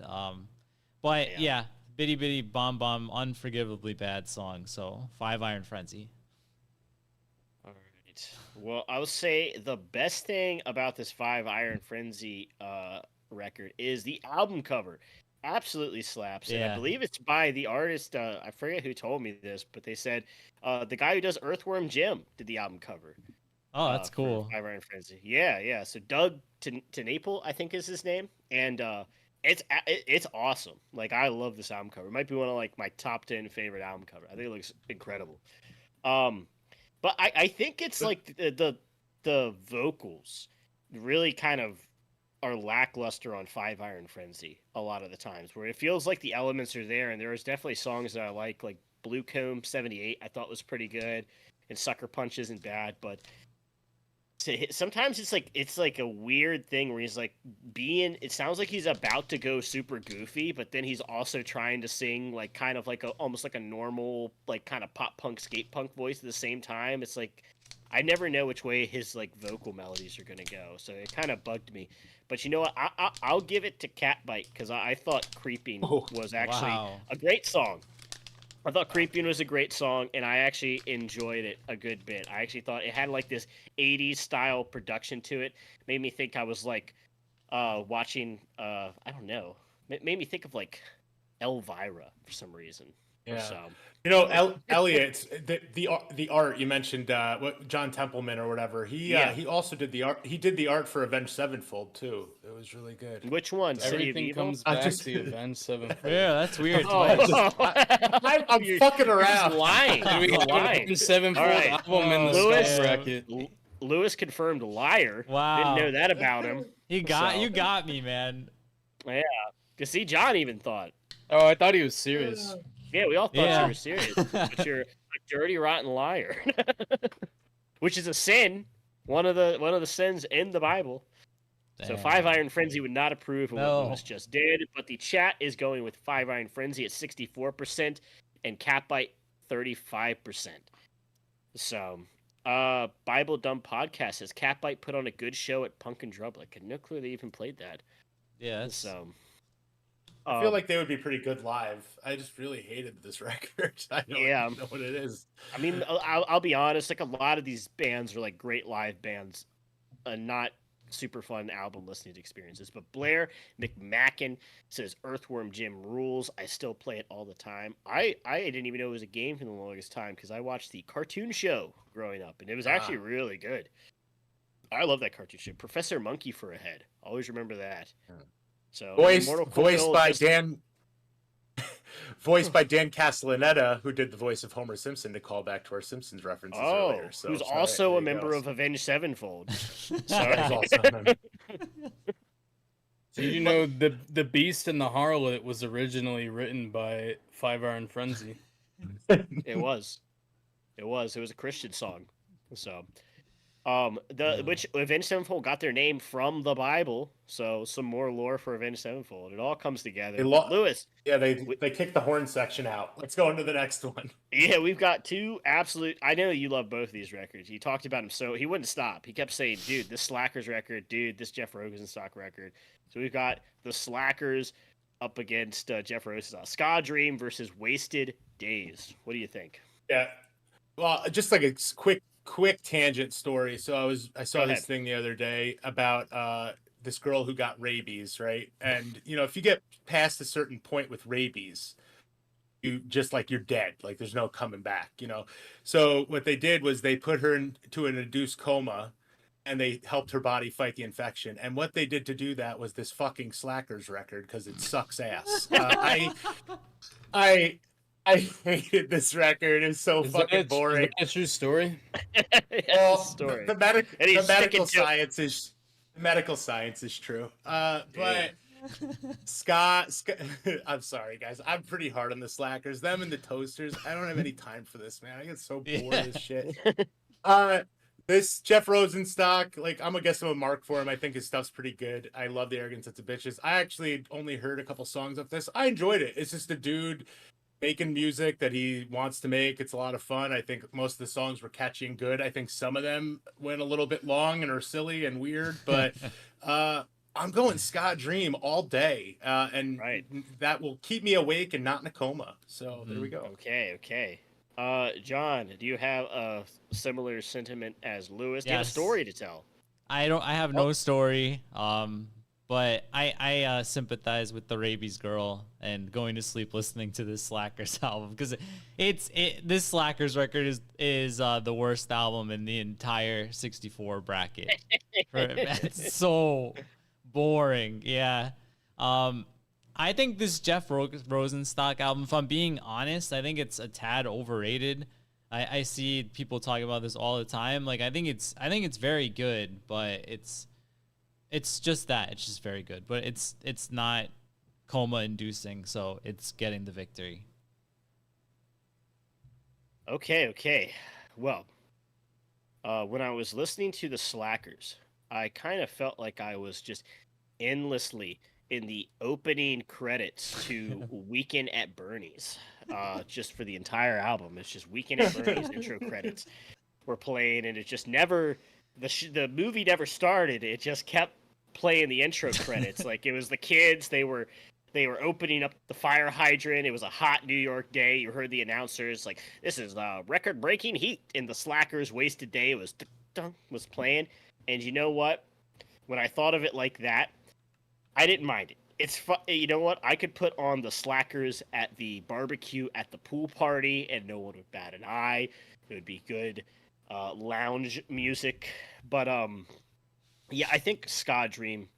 But yeah, Bitty Bitty Bomb Bomb, unforgivably bad song. So Five Iron Frenzy. All right. Well, I would say the best thing about this Five Iron Frenzy record is the album cover. Absolutely slaps. And I believe it's by the artist, I forget who told me this, but they said the guy who does Earthworm Jim did the album cover. Oh, that's for cool. Five Iron Frenzy. Yeah, yeah. So Doug Naple, I think is his name, and it's awesome. Like I love this album cover. It might be one of like my top 10 favorite album cover. I think it looks incredible. Um, but I think it's like the vocals really kind of are lackluster on Five Iron Frenzy a lot of the times, where it feels like the elements are there, and there's definitely songs that I like Blue Comb 78 I thought was pretty good, and Sucker Punch isn't bad, but sometimes it's like a weird thing where he's like it sounds like he's about to go super goofy, but then he's also trying to sing like kind of like almost like a normal like kind of pop punk skate punk voice at the same time. It's like I never know which way his like vocal melodies are gonna go, so it kind of bugged me. But you know what, I'll give it to Catbite, because I thought Creeping was actually a great song. I thought Creeping was a great song, and I actually enjoyed it a good bit. I actually thought it had like this 80s style production to it. Made me think I was like watching, I don't know, made me think of like Elvira for some reason. Yeah. So. You know, Elliot, the art you mentioned, what John Templeman or whatever. He also did the art. He did the art for Avenged Sevenfold too. It was really good. Which one? City of Everything Evil? comes back to Avenged Sevenfold. Yeah, that's weird. I'm fucking around. You're lying. We You're have an lying. Avenged Sevenfold All right. album in the Lewis. Sky bracket. Lewis confirmed liar. Wow. Didn't know that about him. You got me, man. Yeah. Cause see, John even thought. Oh, I thought he was serious. Yeah, we all thought Yeah. you were serious, but you're a dirty, rotten liar, which is a sin. One of the sins in the Bible. So Damn. Five Iron Frenzy would not approve of No. what Lewis just did, but the chat is going with Five Iron Frenzy at 64% and Catbite 35%. So, Bible Dumb Podcast says Catbite put on a good show at Punk and Drub. Like, I had no clue they even played that. Yeah, that's, So. I feel like they would be pretty good live. I just really hated this record. I don't even know what it is. I mean, I'll be honest. Like a lot of these bands are like great live bands, not super fun album listening experiences. But Blair McMacken says Earthworm Jim rules. I still play it all the time. I didn't even know it was a game for the longest time because I watched the cartoon show growing up, and it was actually really good. I love that cartoon show. Professor Monkey for a Head. Always remember that. So Voiced by Dan Castellaneta, who did the voice of Homer Simpson, to call back to our Simpsons references earlier. So who's also a member of Avenged Sevenfold. So you know the Beast and the Harlot was originally written by Five Iron Frenzy. It was a Christian song. So which Avenged Sevenfold got their name from the Bible, so some more lore for Avenged Sevenfold. It all comes together. Lewis. Yeah, they kicked the horn section out. Let's go into the next one. Yeah, we've got two absolute. I know you love both of these records. You talked about them, so he wouldn't stop. He kept saying, "Dude, this Slackers record, dude, this Jeff Rosenstock record." So we've got the Slackers up against Jeff Rosenstock. Ska Dream versus Wasted Days. What do you think? Yeah, well, just like a quick tangent story. So I saw this thing the other day about this girl who got rabies, right? And you know, if you get past a certain point with rabies, you're dead. Like there's no coming back, you know. So what they did was they put her into an induced coma, and they helped her body fight the infection. And what they did to do that was this fucking Slackers record, because it sucks ass. I hated this record. It's so fucking boring. Is that a true story? Well, story. The medical science is true. But Scott, I'm sorry, guys. I'm pretty hard on the Slackers. Them and the Toasters. I don't have any time for this, man. I get so bored of this shit. This Jeff Rosenstock, like I'm gonna guess I'm a mark for him. I think his stuff's pretty good. I love the Arrogant Sons of Bitches. I actually only heard a couple songs of this. I enjoyed it. It's just a dude making music that he wants to make. It's a lot of fun. I think most of the songs were catchy and good. I think some of them went a little bit long and are silly and weird, but I'm going Ska Dream all day, and that will keep me awake and not in a coma. So there we go. Okay. John, do you have a similar sentiment as Lewis? Do you have a Yes. story to tell? I have no story. But I sympathize with the Rabies girl and going to sleep listening to this Slackers album, because this Slackers record is the worst album in the entire 64 bracket. It's so boring. Yeah. I think this Jeff Rosenstock album, if I'm being honest, I think it's a tad overrated. I see people talking about this all the time. Like I think it's very good, but it's just that. It's just very good, but it's not coma inducing, so it's getting the victory. Okay. Well, when I was listening to the Slackers, I kind of felt like I was just endlessly in the opening credits to Weekend at Bernie's, just for the entire album. It's just Weekend at Bernie's intro credits were playing, and it just never, the movie never started. It just kept playing the intro credits. Like it was the kids, they were opening up the fire hydrant. It was a hot New York day. You heard the announcers like, this is record-breaking heat, and the Slackers' Wasted Day was playing. And you know what? When I thought of it like that, I didn't mind it. It's you know what? I could put on the Slackers at the barbecue at the pool party, and no one would bat an eye. It would be good lounge music. But yeah, I think Ska Dream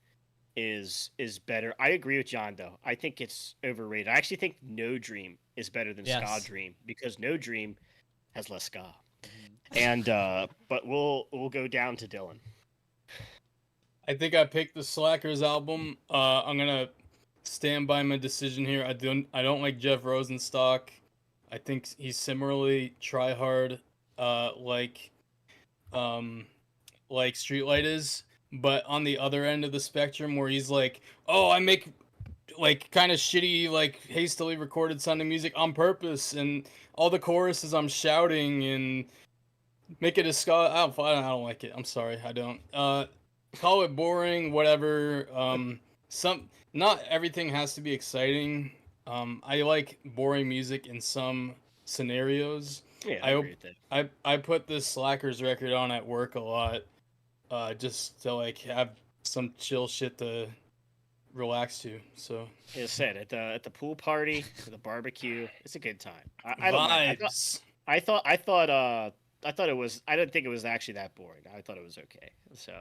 is better. I agree with John though. I think it's overrated. I actually think No Dream is better than Ska Dream, because No Dream has less ska. And but we'll go down to Dylan. I think I picked the Slackers album. I'm gonna stand by my decision here. I don't like Jeff Rosenstock. I think he's similarly try hard, like Streetlight is, but on the other end of the spectrum, where he's like, oh, I make like kind of shitty, like hastily recorded sounding music on purpose, and all the choruses I'm shouting and make it a ska. I don't like it. I'm sorry, I don't. Call it boring, whatever. Not everything has to be exciting. I like boring music in some scenarios. Yeah, I agree with that. I put this Slackers record on at work a lot, just to like have some chill shit to relax to. So as I said, at the pool party, at the barbecue, it's a good time. I don't mind. I thought it was. I didn't think it was actually that boring. I thought it was okay. So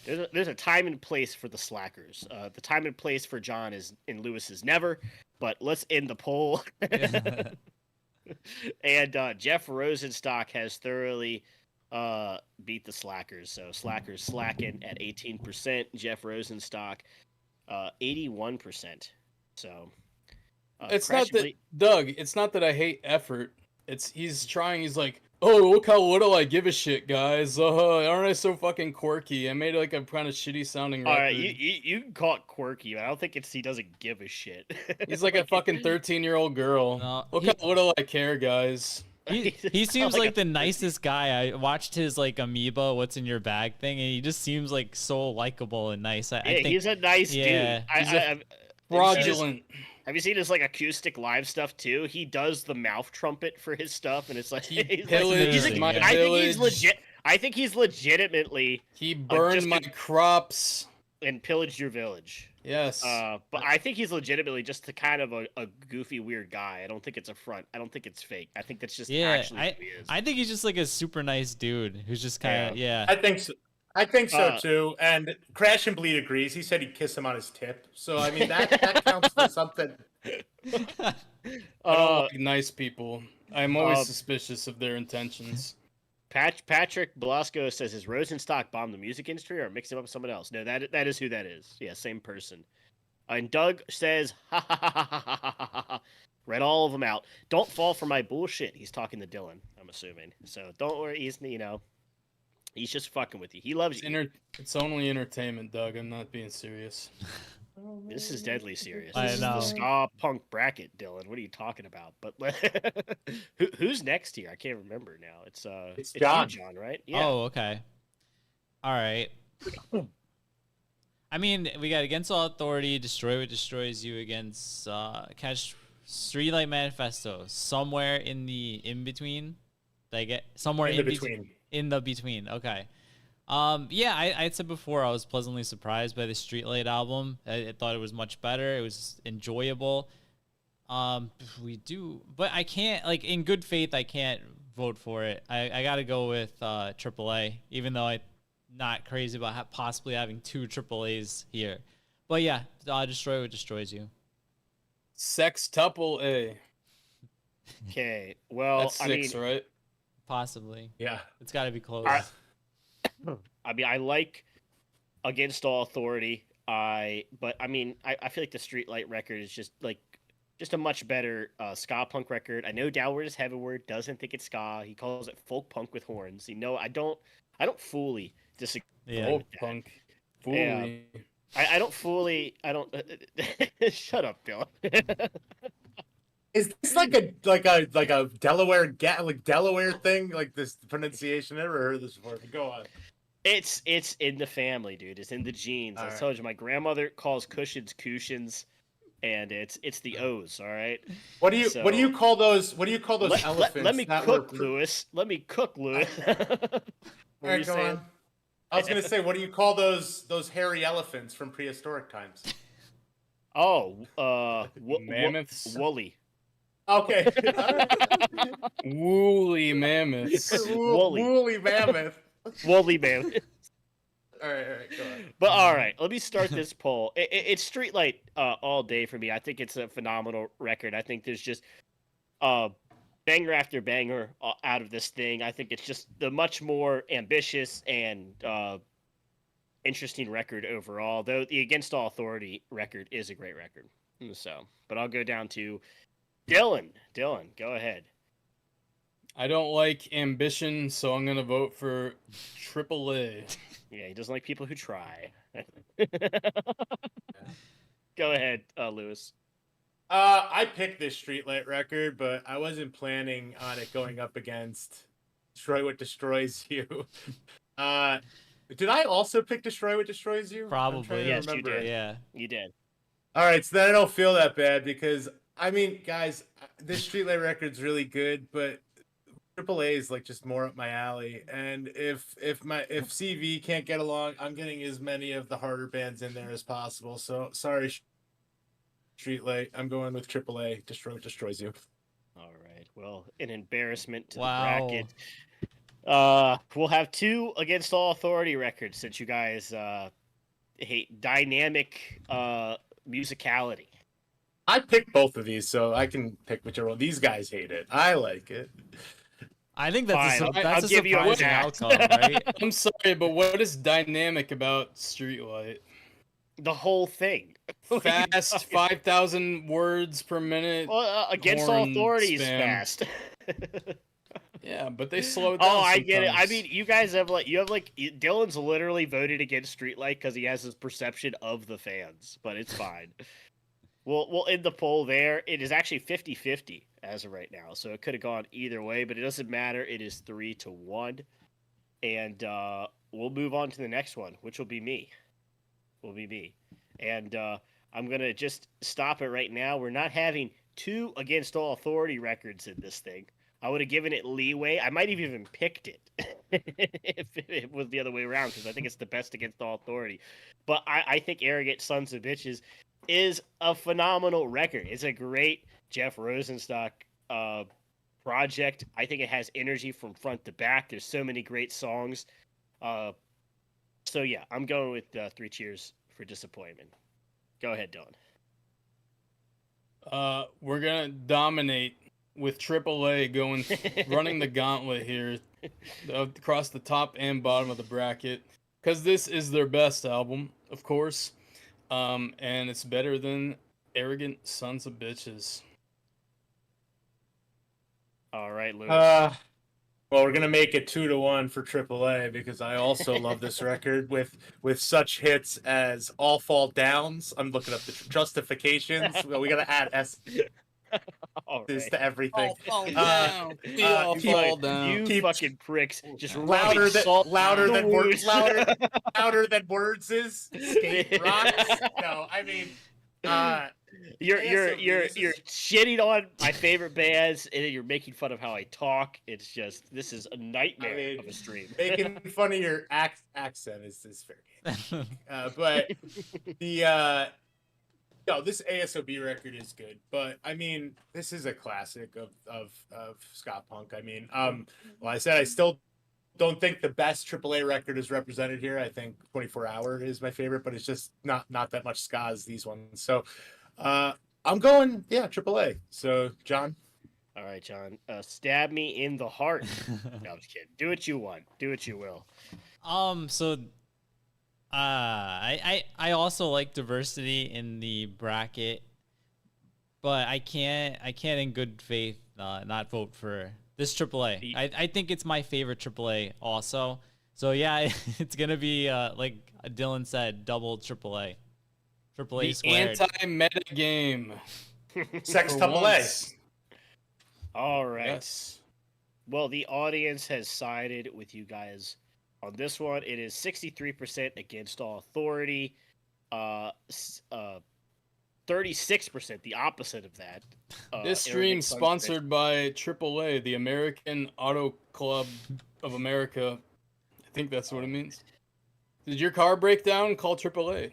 there's a time and place for the Slackers. The time and place for John and Lewis is never. But let's end the poll. And Jeff Rosenstock has thoroughly beat the Slackers. So Slackers slacking at 18%. Jeff Rosenstock 81%. So it's not that Doug. It's not that I hate effort. He's trying. He's like, oh, look how little I give a shit, guys. Aren't I so fucking quirky? I made like a kind of shitty sounding record. All right, you can call it quirky, but I don't think he doesn't give a shit. He's like a fucking 13-year-old girl. No, look how little I care, guys. He seems like the nicest guy. I watched his like Amoeba "What's in Your Bag" thing, and he just seems like so likable and nice. I think he's a nice dude. Fraudulent. Have you seen his like acoustic live stuff too? He does the mouth trumpet for his stuff, and it's like he pillaged my village. I think he's legit. I think he's legitimately. He burned my crops and pillaged your village. Yes. But I think he's legitimately just kind of a goofy, weird guy. I don't think it's a front. I don't think it's fake. I think that's just actually who he is. I think he's just like a super nice dude who's just kind of I think so. I think so too. And Crash and Bleed agrees. He said he'd kiss him on his tip. So I mean that counts for something. I don't like nice people. I'm always suspicious of their intentions. Patrick Blasco says, "Has Rosenstock bombed the music industry or mixed him up with someone else?" No, that is who that is. Yeah, same person. And Doug says, "Ha ha ha ha ha ha ha ha." Read all of them out. Don't fall for my bullshit. He's talking to Dylan, I'm assuming. So don't worry. He's just fucking with you. He loves you. It's only entertainment, Doug. I'm not being serious. This is deadly serious. I This know. is the ska punk bracket, Dylan. What are you talking about? But who's next here? I can't remember now. It's John. You, John, right? Yeah. Oh, okay. All right. I mean, we got Against All Authority, Destroy What Destroys You, against Catch Streetlight Manifesto. Somewhere in the in between. Did I get somewhere in between? In the between. Okay. Yeah, I said before I was pleasantly surprised by the Streetlight album. I thought it was much better. It was enjoyable. But I can't, like, in good faith, I can't vote for it. I got to go with AAA, even though I'm not crazy about possibly having two AAAs here. But yeah, Destroy What Destroys You. Sextuple A. Okay, well, That's six, right? Possibly. Yeah. It's got to be close. I mean, I like Against All Authority. But I mean, I feel like the Streetlight record is just a much better ska punk record. I know Downward is Heavenward doesn't think it's ska. He calls it folk punk with horns. You know, I don't fully disagree. Yeah. Folk punk. Fully. I don't fully. I don't. Shut up, Bill. Is this like a Delaware Delaware thing? Like this pronunciation? I never heard this before. But go on. It's in the family, dude. It's in the genes. I told you, my grandmother calls cushions, and it's the O's. All right. What do you call those? What do you call those elephants? Let me cook, Lewis. Let me cook, Lewis. All right, go on. I was gonna say, what do you call those hairy elephants from prehistoric times? Oh, Mammoths. Woolly. Okay. Woolly mammoths. Woolly mammoth. Woolly man. All right, go on. But all right, let me start this poll. It's Streetlight all day for me. I think it's a phenomenal record. I think there's just banger after banger out of this thing. I think it's just the much more ambitious and interesting record overall. Though the Against All Authority record is a great record. So, but I'll go down to Dylan. Dylan, go ahead. I don't like ambition, so I'm gonna vote for AAA. Yeah, he doesn't like people who try. Go ahead, Lewis. I picked this Streetlight record, but I wasn't planning on it going up against Destroy What Destroys You. Did I also pick Destroy What Destroys You? Probably. Yes, you did. Yeah. You did. All right, so then I don't feel that bad because I mean, guys, this Streetlight record's really good, but AAA is like just more up my alley. And if CV can't get along, I'm getting as many of the harder bands in there as possible. So sorry, Streetlight, I'm going with AAA. Destroy What Destroys You. All right. Well, an embarrassment to Wow. the bracket. We'll have two Against All Authority records since you guys hate dynamic musicality. I picked both of these, so I can pick whichever one. These guys hate it. I like it. I think that's Fine, that's I'll a give you a surprising pass. outcome, right? I'm sorry, but what is dynamic about Streetlight? The whole thing. Fast, 5,000 words per minute. Well, Against All horn Authority is spam. fast. Yeah, but they slow it down. Oh, I get it. I sometimes. mean, you guys have Dylan's literally voted against Streetlight because he has his perception of the fans, but it's fine. We'll end the poll there. It is actually 50-50 as of right now, so it could have gone either way, but it doesn't matter. It is 3-1, and we'll move on to the next one, which will be me. And I'm gonna just stop it right now. We're not having two Against All Authority records in this thing. I would have given it leeway. I might have even picked it if it was the other way around because I think it's the best Against All Authority. But I think Arrogant Sons of Bitches is a phenomenal record. It's a great Jeff Rosenstock project. I think it has energy from front to back. There's so many great songs. So yeah, I'm going with 3 Cheers for Disappointment. Go ahead, Dylan. We're gonna dominate with AAA going running the gauntlet here across the top and bottom of the bracket because this is their best album, of course, and it's better than Arrogant Sons of Bitches. All right, Lewis. Well, we're gonna make it 2-1 for AAA because I also love this record with such hits as All Fall Downs. I'm looking up the justifications. Well, we gotta add S All this right. to everything. All fall down. We all keep- fall down. You Keep- fucking pricks. Just louder rubbing than salt louder in the than words wounds. louder than words is skate rocks. No, I mean You're this you're is- shitting on my favorite bands, and then you're making fun of how I talk. It's just this is a nightmare mean, of a stream. making fun of your accent is fair game. But the no, this ASOB record is good, but I mean, this is a classic of ska punk. I mean, well, I said I still don't think the best AAA record is represented here. I think 24 Hour is my favorite, but it's just not that much ska as these ones. So, I'm going, yeah, AAA. So, John. All right, John. Stab me in the heart. No, I'm just kidding. Do what you want. Do what you will. So I also like diversity in the bracket, but I can't in good faith not vote for this AAA. I think it's my favorite AAA also. So yeah, it's gonna be like Dylan said, double AAA. AAA The squared. anti-meta game. Sex For double A. once. All right. Yes. Well, the audience has sided with you guys on this one. It is 63% against all authority. 36%, the opposite of that. This stream arrogant sponsored by AAA, the American Auto Club of America. I think that's what it means. Did your car break down? Call AAA.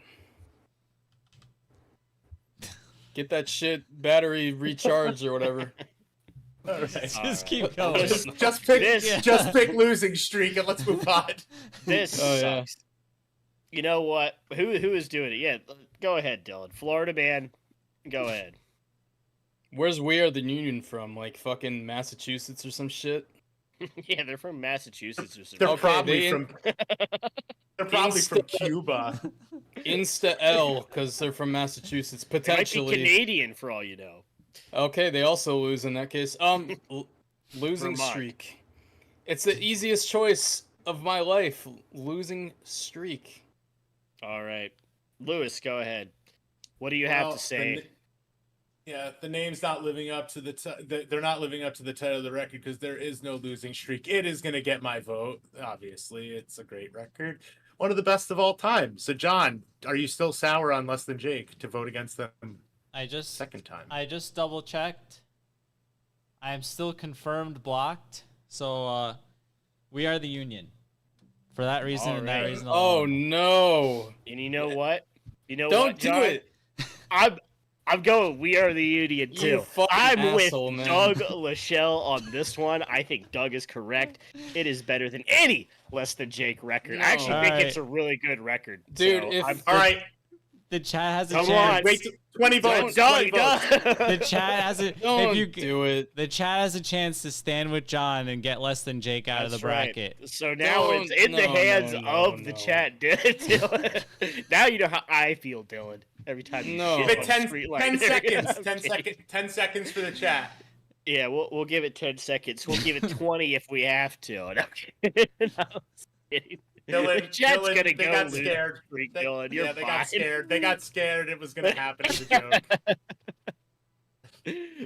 Get that shit battery recharged or whatever. All right. Just keep Alright. going. Just pick This- just pick losing streak and let's move on. This Oh, yeah. sucks. You know what? Who is doing it? Yeah, go ahead, Dylan. Florida man, go ahead. Where's We Are the Union from? Like fucking Massachusetts or some shit? Yeah, they're from Massachusetts or They're something. Okay, probably they- from they're probably from Cuba. Insta L, because they're from Massachusetts. They might be Potentially. Canadian for all you know. Okay, they also lose in that case. Losing Vermont. streak. It's the easiest choice of my life. Losing streak. All right, Lewis, go ahead. What do you have to say? The name's not living up to they're not living up to the title of the record because there is no losing streak. It is going to get my vote. Obviously, it's a great record, one of the best of all time. So, John, are you still sour on Less Than Jake to vote against them I just second time? I just double checked. I am still confirmed blocked. So we are the union. For that reason and that Alright. reason Oh alone. no! And you know what? You know Don't what, do John? it. I'm going. We are the union You too. fucking I'm asshole, with man. Doug Lachelle on this one. I think Doug is correct. It is better than any Less Than Jake record. I actually No. think Alright. it's a really good record, Dude, So if- I'm, All right, The chat has a Come chance. on. wait, 20 votes. 20 Doug, votes. The chat has a Don't if you do it. the chat has a chance to stand with John and get Less Than Jake out of the That's right. bracket. So now it's Don't- in the no, hands no, of no, the no. chat, Dylan. Now you know how I feel, Dylan. Every time you No. shit Give on it 10, Streetlight. 10 seconds. I'm 10 kidding. seconds. 10 seconds for the chat. Yeah, we'll give it 10 seconds. We'll give it 20 if we have to. No, I'm kidding. I'm kidding. Dylan, The chat's Dylan, gonna they go got lose. scared. Freak, They, Dylan, you're yeah, they fine. got scared. They got scared. It was going to happen as a joke.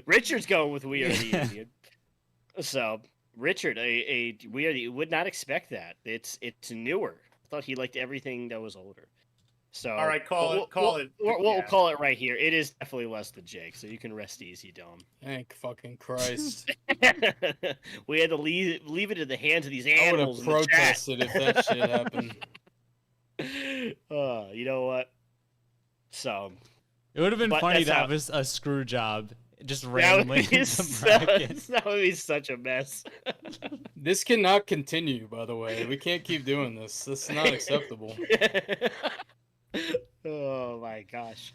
Richard's going with We Are the Union. So, Richard, We Are the would not expect that. It's newer. I thought he liked everything that was older. So, All right, call but it. Call it. We'll Yeah. call it right here. It is definitely Less Than Jake, so you can rest easy, Dome. Thank fucking Christ. We had to leave it in the hands of these I would have animals in the chat. protested if that shit happened. You know what? So It would have been But funny that's to how- have a screw job just that randomly would, be in the bracket. that would be such a mess. This cannot continue, by the way. We can't keep doing this. This is not acceptable. Oh my gosh.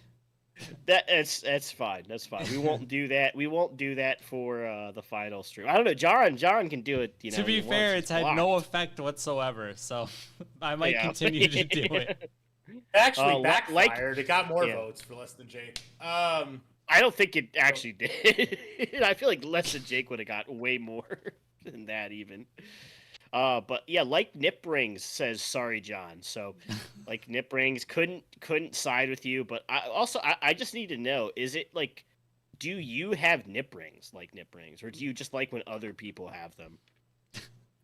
That's fine. That's fine. We won't do that. We won't do that for the final stream. I don't know. John can do it. You know. To be once fair, he's it's had blocked. no effect whatsoever, so I might Yeah. continue to do it. Actually, like- backfired. It got more Yeah. votes for Less Than Jake. I don't think it actually did. I feel like Less Than Jake would have got way more than that even. But yeah, like Nip Rings says, sorry, John. So, like Nip Rings couldn't side with you. But I just need to know: is it like, do you have Nip Rings like Nip Rings, or do you just like when other people have them?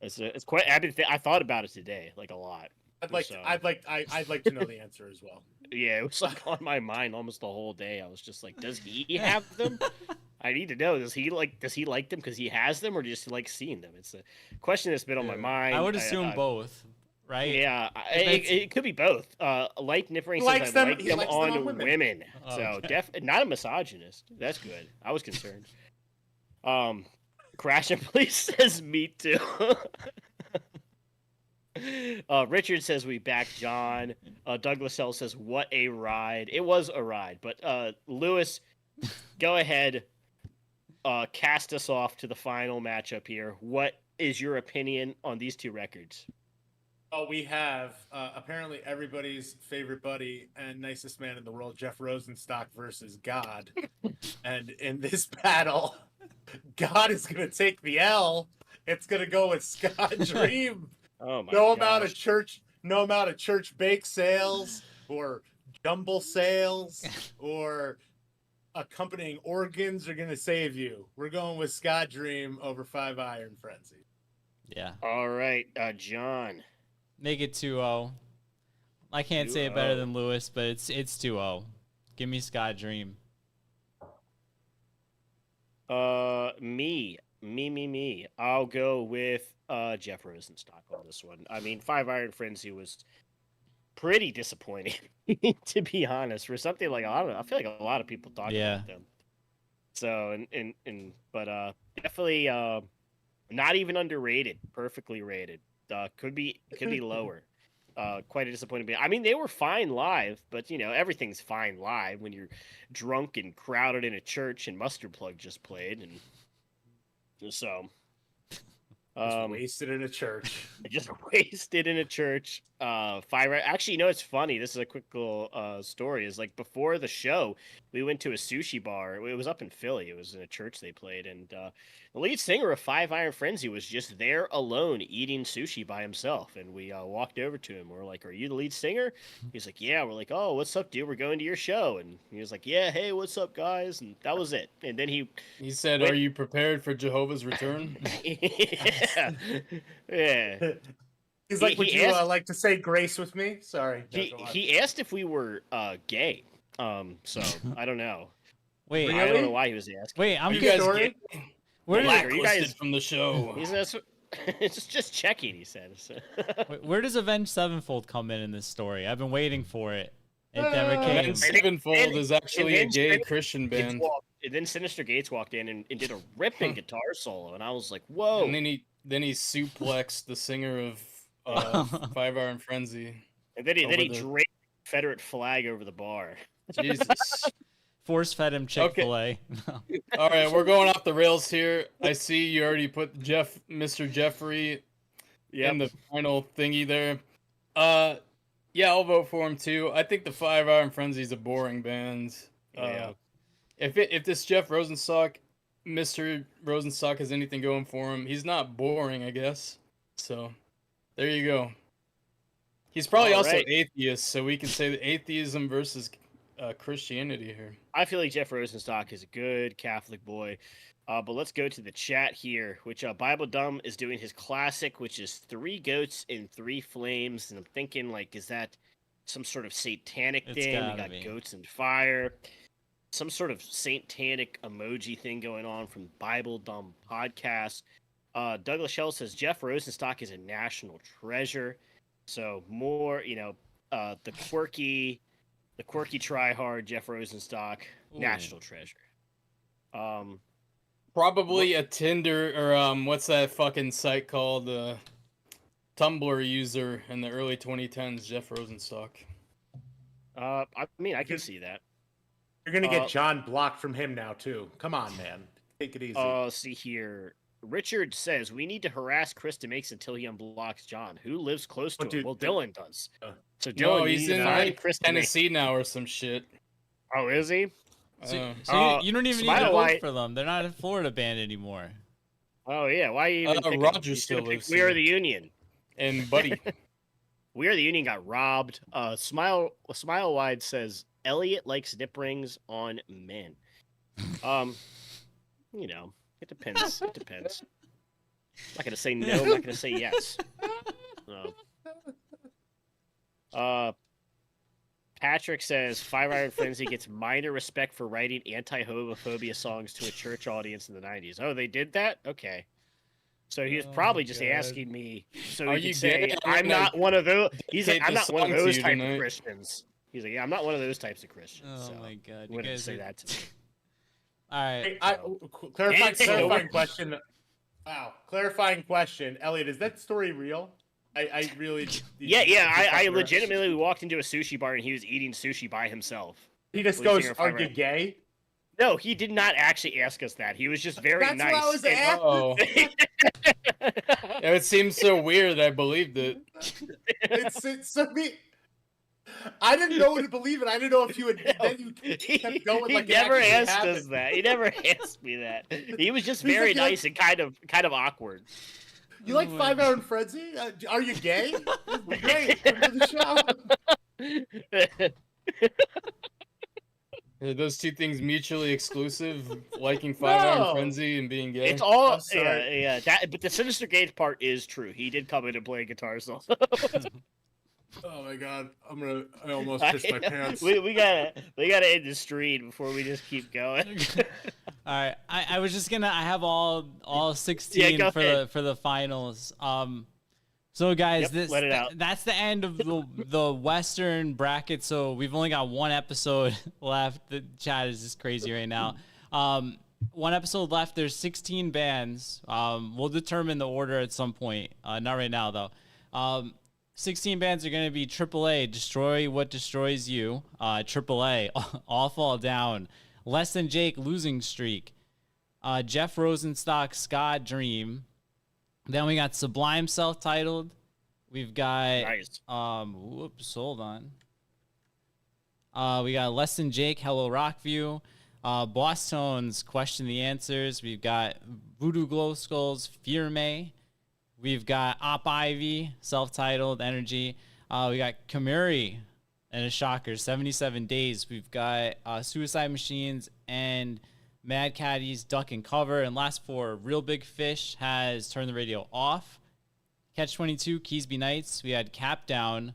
It's quite. I thought about it today, like a lot. I'd like to know the answer as well. Yeah, it was like on my mind almost the whole day. I was just like, does he have them? I need to know. Does he like them because he has them, or just he like seeing them? It's a question that's been on my mind. I would assume both, right? Yeah, it could be both. Light Nippering says I like them on women. Oh, So okay. not a misogynist. That's good. I was concerned. Crash and Police says me too. Richard says we back John. Douglas L says what a ride. It was a ride, but Lewis, go ahead. Cast us off to the final matchup here. What is your opinion on these two records? Oh, we have apparently everybody's favorite buddy and nicest man in the world, Jeff Rosenstock versus God. And in this battle, God is going to take the L. It's going to go with Scott Dream. Oh my No amount of church bake sales or jumble sales or accompanying organs are going to save you. We're going with Scott Dream over 5 Iron Frenzy. Yeah. All right, John. Make it 2-0. I can't say it better than Lewis, but it's 2-0. Give me Scott Dream. Me. I'll go with Jeff Rosenstock on this one. I mean, 5 Iron Frenzy was pretty disappointing, to be honest. For something like I feel like a lot of people talk about them. So but definitely not even underrated. Perfectly rated. Could be lower. Quite a disappointing band. I mean, they were fine live, but everything's fine live when you're drunk and crowded in a church and Mustard Plug just played, and so wasted in a church. Just wasted in a church. Actually, it's funny. This is a quick little story. Is like before the show, we went to a sushi bar. It was up in Philly. It was in a church they played, and the lead singer of 5 Iron Frenzy was just there alone eating sushi by himself. And we walked over to him. We're like, "Are you the lead singer?" He's like, "Yeah." We're like, "Oh, what's up, dude? We're going to your show." And he was like, "Yeah, hey, what's up, guys?" And that was it. And then he said, "Are you prepared for Jehovah's return?" Yeah. He's like, "Would you like to say grace with me?" Sorry. He asked if we were gay. So I don't know. Wait, I don't know why he was asking. Wait, I'm you guys gay. Where are you guys from the show? It's just checking. He said. Wait, where does Avenged Sevenfold come in this story? I've been waiting for it. It never came. Avenged Sevenfold is actually a gay Christian band. And then Sinister Gates walked in and did a ripping guitar solo, and I was like, "Whoa!" And then he suplexed the singer of 5 Iron Frenzy. And then he draped the Confederate flag over the bar. Jesus. Force fed him Chick-fil-A. All right, we're going off the rails here. I see you already put Mr. Jeffrey in the final thingy there. Yeah, I'll vote for him too. I think the 5 Iron Frenzy is a boring band. Yeah. If this Jeff Rosenstock, Mr. Rosenstock has anything going for him, he's not boring, I guess. So, there you go. He's probably also atheist, so we can say the atheism versus Christianity here. I feel like Jeff Rosenstock is a good Catholic boy. But let's go to the chat here, which Bible Dumb is doing his classic, which is 3 goats and 3 flames. And I'm thinking, like, is that some sort of satanic thing? We got goats and fire. Some sort of satanic emoji thing going on from Bible Dumb podcast. Douglas Shell says Jeff Rosenstock is a national treasure. So more, the quirky try-hard Jeff Rosenstock, national treasure. Probably a Tinder or what's that fucking site called? Tumblr user in the early 2010s, Jeff Rosenstock. I mean, I can see that. You're gonna get John blocked from him now too. Come on, man. Take it easy. See here. Richard says we need to harass Chris DeMakes until he unblocks John. Who lives close to him? Well, Dylan does. So Dylan, he's in Chris Tennessee now or some shit. Oh, is he? So you don't even need to vote for them. They're not a Florida band anymore. Oh yeah, why are you even? Roger still lives. We Are the Union. And Buddy. We Are the Union got robbed. Smile Wide says Elliot likes nip rings on men. It depends. It depends. I'm not gonna say no. I'm not gonna say yes. Patrick says 5 Iron Frenzy gets minor respect for writing anti-homophobia songs to a church audience in the 90s. Oh, they did that? Okay. So he was probably just asking me so Are he you could say, gay? I'm not one of those. He's like, dedicate I'm this not one of song to those you type of tonight. Christians. He's like, yeah, I'm not one of those types of Christians. Oh so my god, he you wouldn't guys say are... that to me. All right. Hey, clarifying Anything- question. Wow, clarifying question. Elliot, is that story real? I really. Yeah. I legitimately walked into a sushi bar and he was eating sushi by himself. He just Lead goes, singer of "Are Five you Iron- gay?" No, he did not actually ask us that. He was just very That's nice. what I was and- asking. Oh, it seems so weird. I believed it. It's so me. I didn't know what to believe it. I didn't know if you would. Then you kept going he like it never actually asked happened. us that. He never asked me that. He was just He's very like, nice and kind of awkward. You like Oh my 5 Iron Frenzy? Are you gay? Great. Come to the show. Are those two things mutually exclusive? Liking 5 Iron No. Frenzy and being gay? It's all I'm sorry. yeah. That, but the Sinister Gates part is true. He did come in and play guitar solo. Oh my god, I almost pissed my pants. we gotta end the stream before we just keep going. All right, I was just gonna. I have all 16 go for ahead. the finals. So guys, Yep, let it out. that's the end of the Western bracket. So we've only got one episode left. The chat is just crazy right now. One episode left. There's 16 bands. We'll determine the order at some point. Not right now though. 16 bands are going to be AAA, Destroy What Destroys You, AAA, All Fall Down, Less Than Jake, Losing Streak, Jeff Rosenstock, Ska Dream. Then we got Sublime self-titled. We've got, Nice. whoops, hold on. We got Less Than Jake, Hello Rockview, Boss Tones, Question the Answers. We've got Voodoo Glow Skulls, Fear May. We've got Op Ivy, self-titled Energy. We got Kamuri and a shocker, 77 Days. We've got Suicide Machines and Mad Caddies, Duck and Cover. And last four, Real Big Fish has Turn the Radio Off. Catch 22, Keysby Nights. We had Cap Down,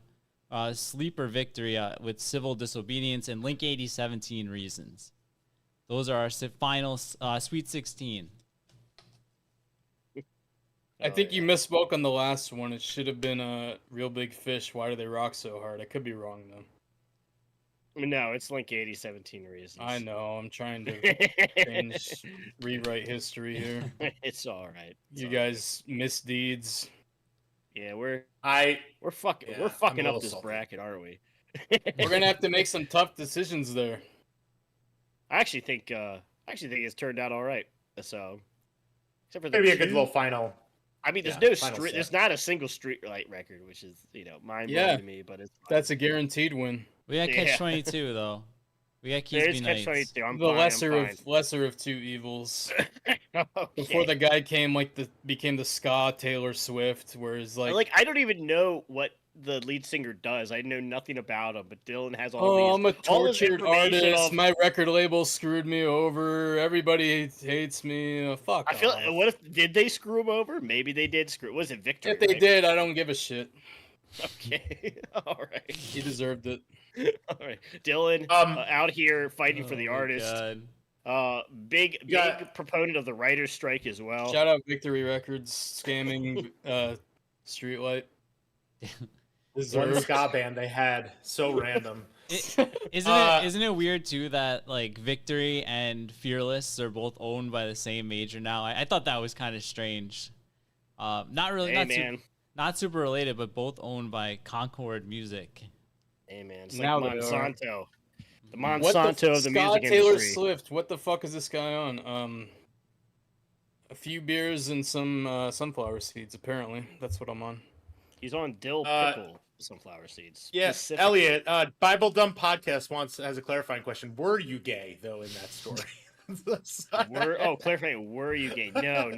Sleeper Victory with Civil Disobedience, and Link 8017 Reasons. Those are our final Sweet 16. I think you misspoke on the last one. It should have been a Real Big Fish. Why do they rock so hard? I could be wrong though. No, it's Link 8017 Reasons. I know. I'm trying to rewrite history here. It's all right. You guys misdeeds. Yeah, we're fucking Yeah, we're fucking I'm a up little this salty. bracket, aren't we? We're gonna have to make some tough decisions there. I actually think it's turned out all right. So, except for the Maybe a good two- little final. I mean, there's yeah, no final street. set. There's not a single Streetlight record, which is mind blowing Yeah. to me. But it's That's a guaranteed win. We got Catch Yeah. 22 though. We got there's Keysby Catch Nights. 22. I'm The fine, lesser of two evils. I'm fine. Before Okay. the guy became the ska Taylor Swift, whereas like I don't even know what the lead singer does. I know nothing about him, but Dylan has all oh, these. I'm a all this tortured information artist. of- My record label screwed me over. Everybody hates me. Fuck I feel. off. What if did they screw him over? Maybe they did screw. Was it Victor? If they right? did, I don't give a shit. Okay. All right. He deserved it. All right. Dylan out here fighting for the Oh my artist. God. Big Yeah. proponent of the writer's strike as well. Shout out Victory Records scamming Streetlight. One Deserved. ska band they had. So random. Isn't it weird too that like Victory and Fearless are both owned by the same major now? I thought that was kind of strange. Not really, Hey, not, man. not super related, but both owned by Concord Music. Hey man, it's Now like they are. Monsanto. The What Monsanto of the Ska music Taylor industry. Swift. What the fuck is this guy on? A few beers and some sunflower seeds. Apparently, that's what I'm on. He's on dill pickle sunflower seeds. Yes, specifically. Elliot. Bible Dumb Podcast has a clarifying question. Were you gay though in that story? Clarify. Were you gay? No.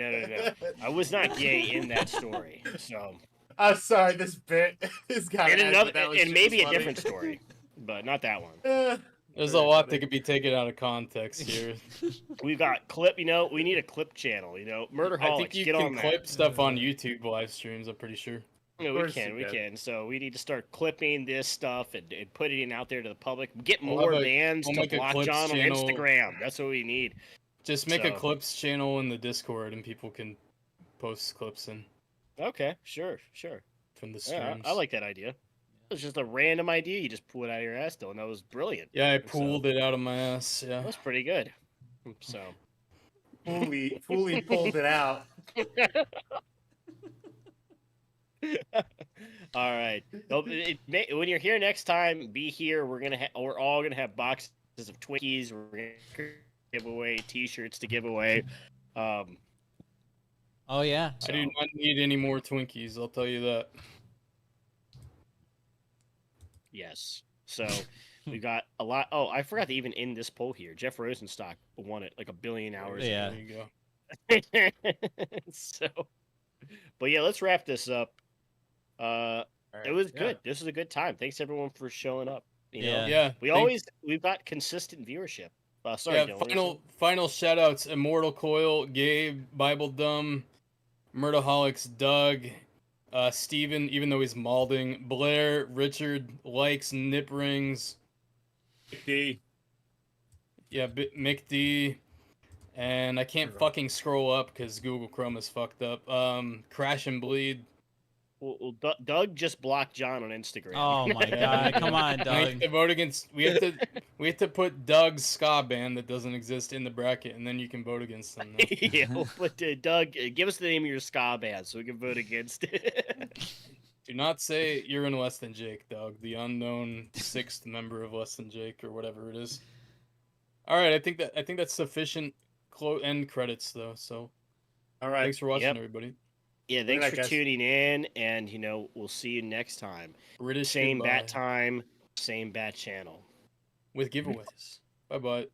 I was not gay in that story. So, I'm sorry. This bit is kind and of another, and maybe a different story, but not that one. There's a lot that could be taken out of context here. We've got clip. We need a clip channel. I Murderholics. think you Get can on that. clip stuff on YouTube live streams. I'm pretty sure. Yeah, Of we course can, you we can. can. So we need to start clipping this stuff and putting it out there to the public. Get We'll more have a- bands we'll to make a block clips John on channel. Instagram. That's what we need. Just make a So- clips channel in the Discord, and people can post clips in Okay, sure. from the Yeah, streams. I like that idea. It was just a random idea you just pulled out of your ass, Dylan. That was brilliant. Yeah, I So- pulled it out of my ass. Yeah. That was pretty good. So, Fully pulled it out. all right. When you're here next time, be here. We're all gonna have boxes of Twinkies. We're gonna give away T-shirts to give away. Oh yeah. I do not need any more Twinkies. I'll tell you that. Yes. So we got a lot. Oh, I forgot to even end this poll here. Jeff Rosenstock won it like a billion hours Yeah. There you go. ago. So, but yeah, let's wrap this up. It was good. This was a good time. Thanks everyone for showing up. You know, Yeah. Yeah. we've got consistent viewership. Sorry, Yeah. Dylan. Final shout outs: Immortal Coil, Gabe, Bible Dumb, Murderholics, Doug, Steven, even though he's malding, Blair, Richard, Likes, Nip Rings, D. yeah, Mick D, and I can't fucking scroll up because Google Chrome is fucked up. Crash and Bleed. Well, Doug just blocked John on Instagram. Oh my god! Come on, We Doug. have to vote against. We have to put Doug's ska band that doesn't exist in the bracket, and then you can vote against them. Now. Yeah, but Doug, give us the name of your ska band so we can vote against it. Do not say you're in Less Than Jake, Doug, the unknown sixth member of Less Than Jake or whatever it is. All right, I think that's sufficient. End credits though. So, All right. thanks for watching, Yep. everybody. Yeah, Good thanks night, for guys. tuning in, and we'll see you next time. British Same goodbye bat time, same bat channel. with giveaways. Bye bye.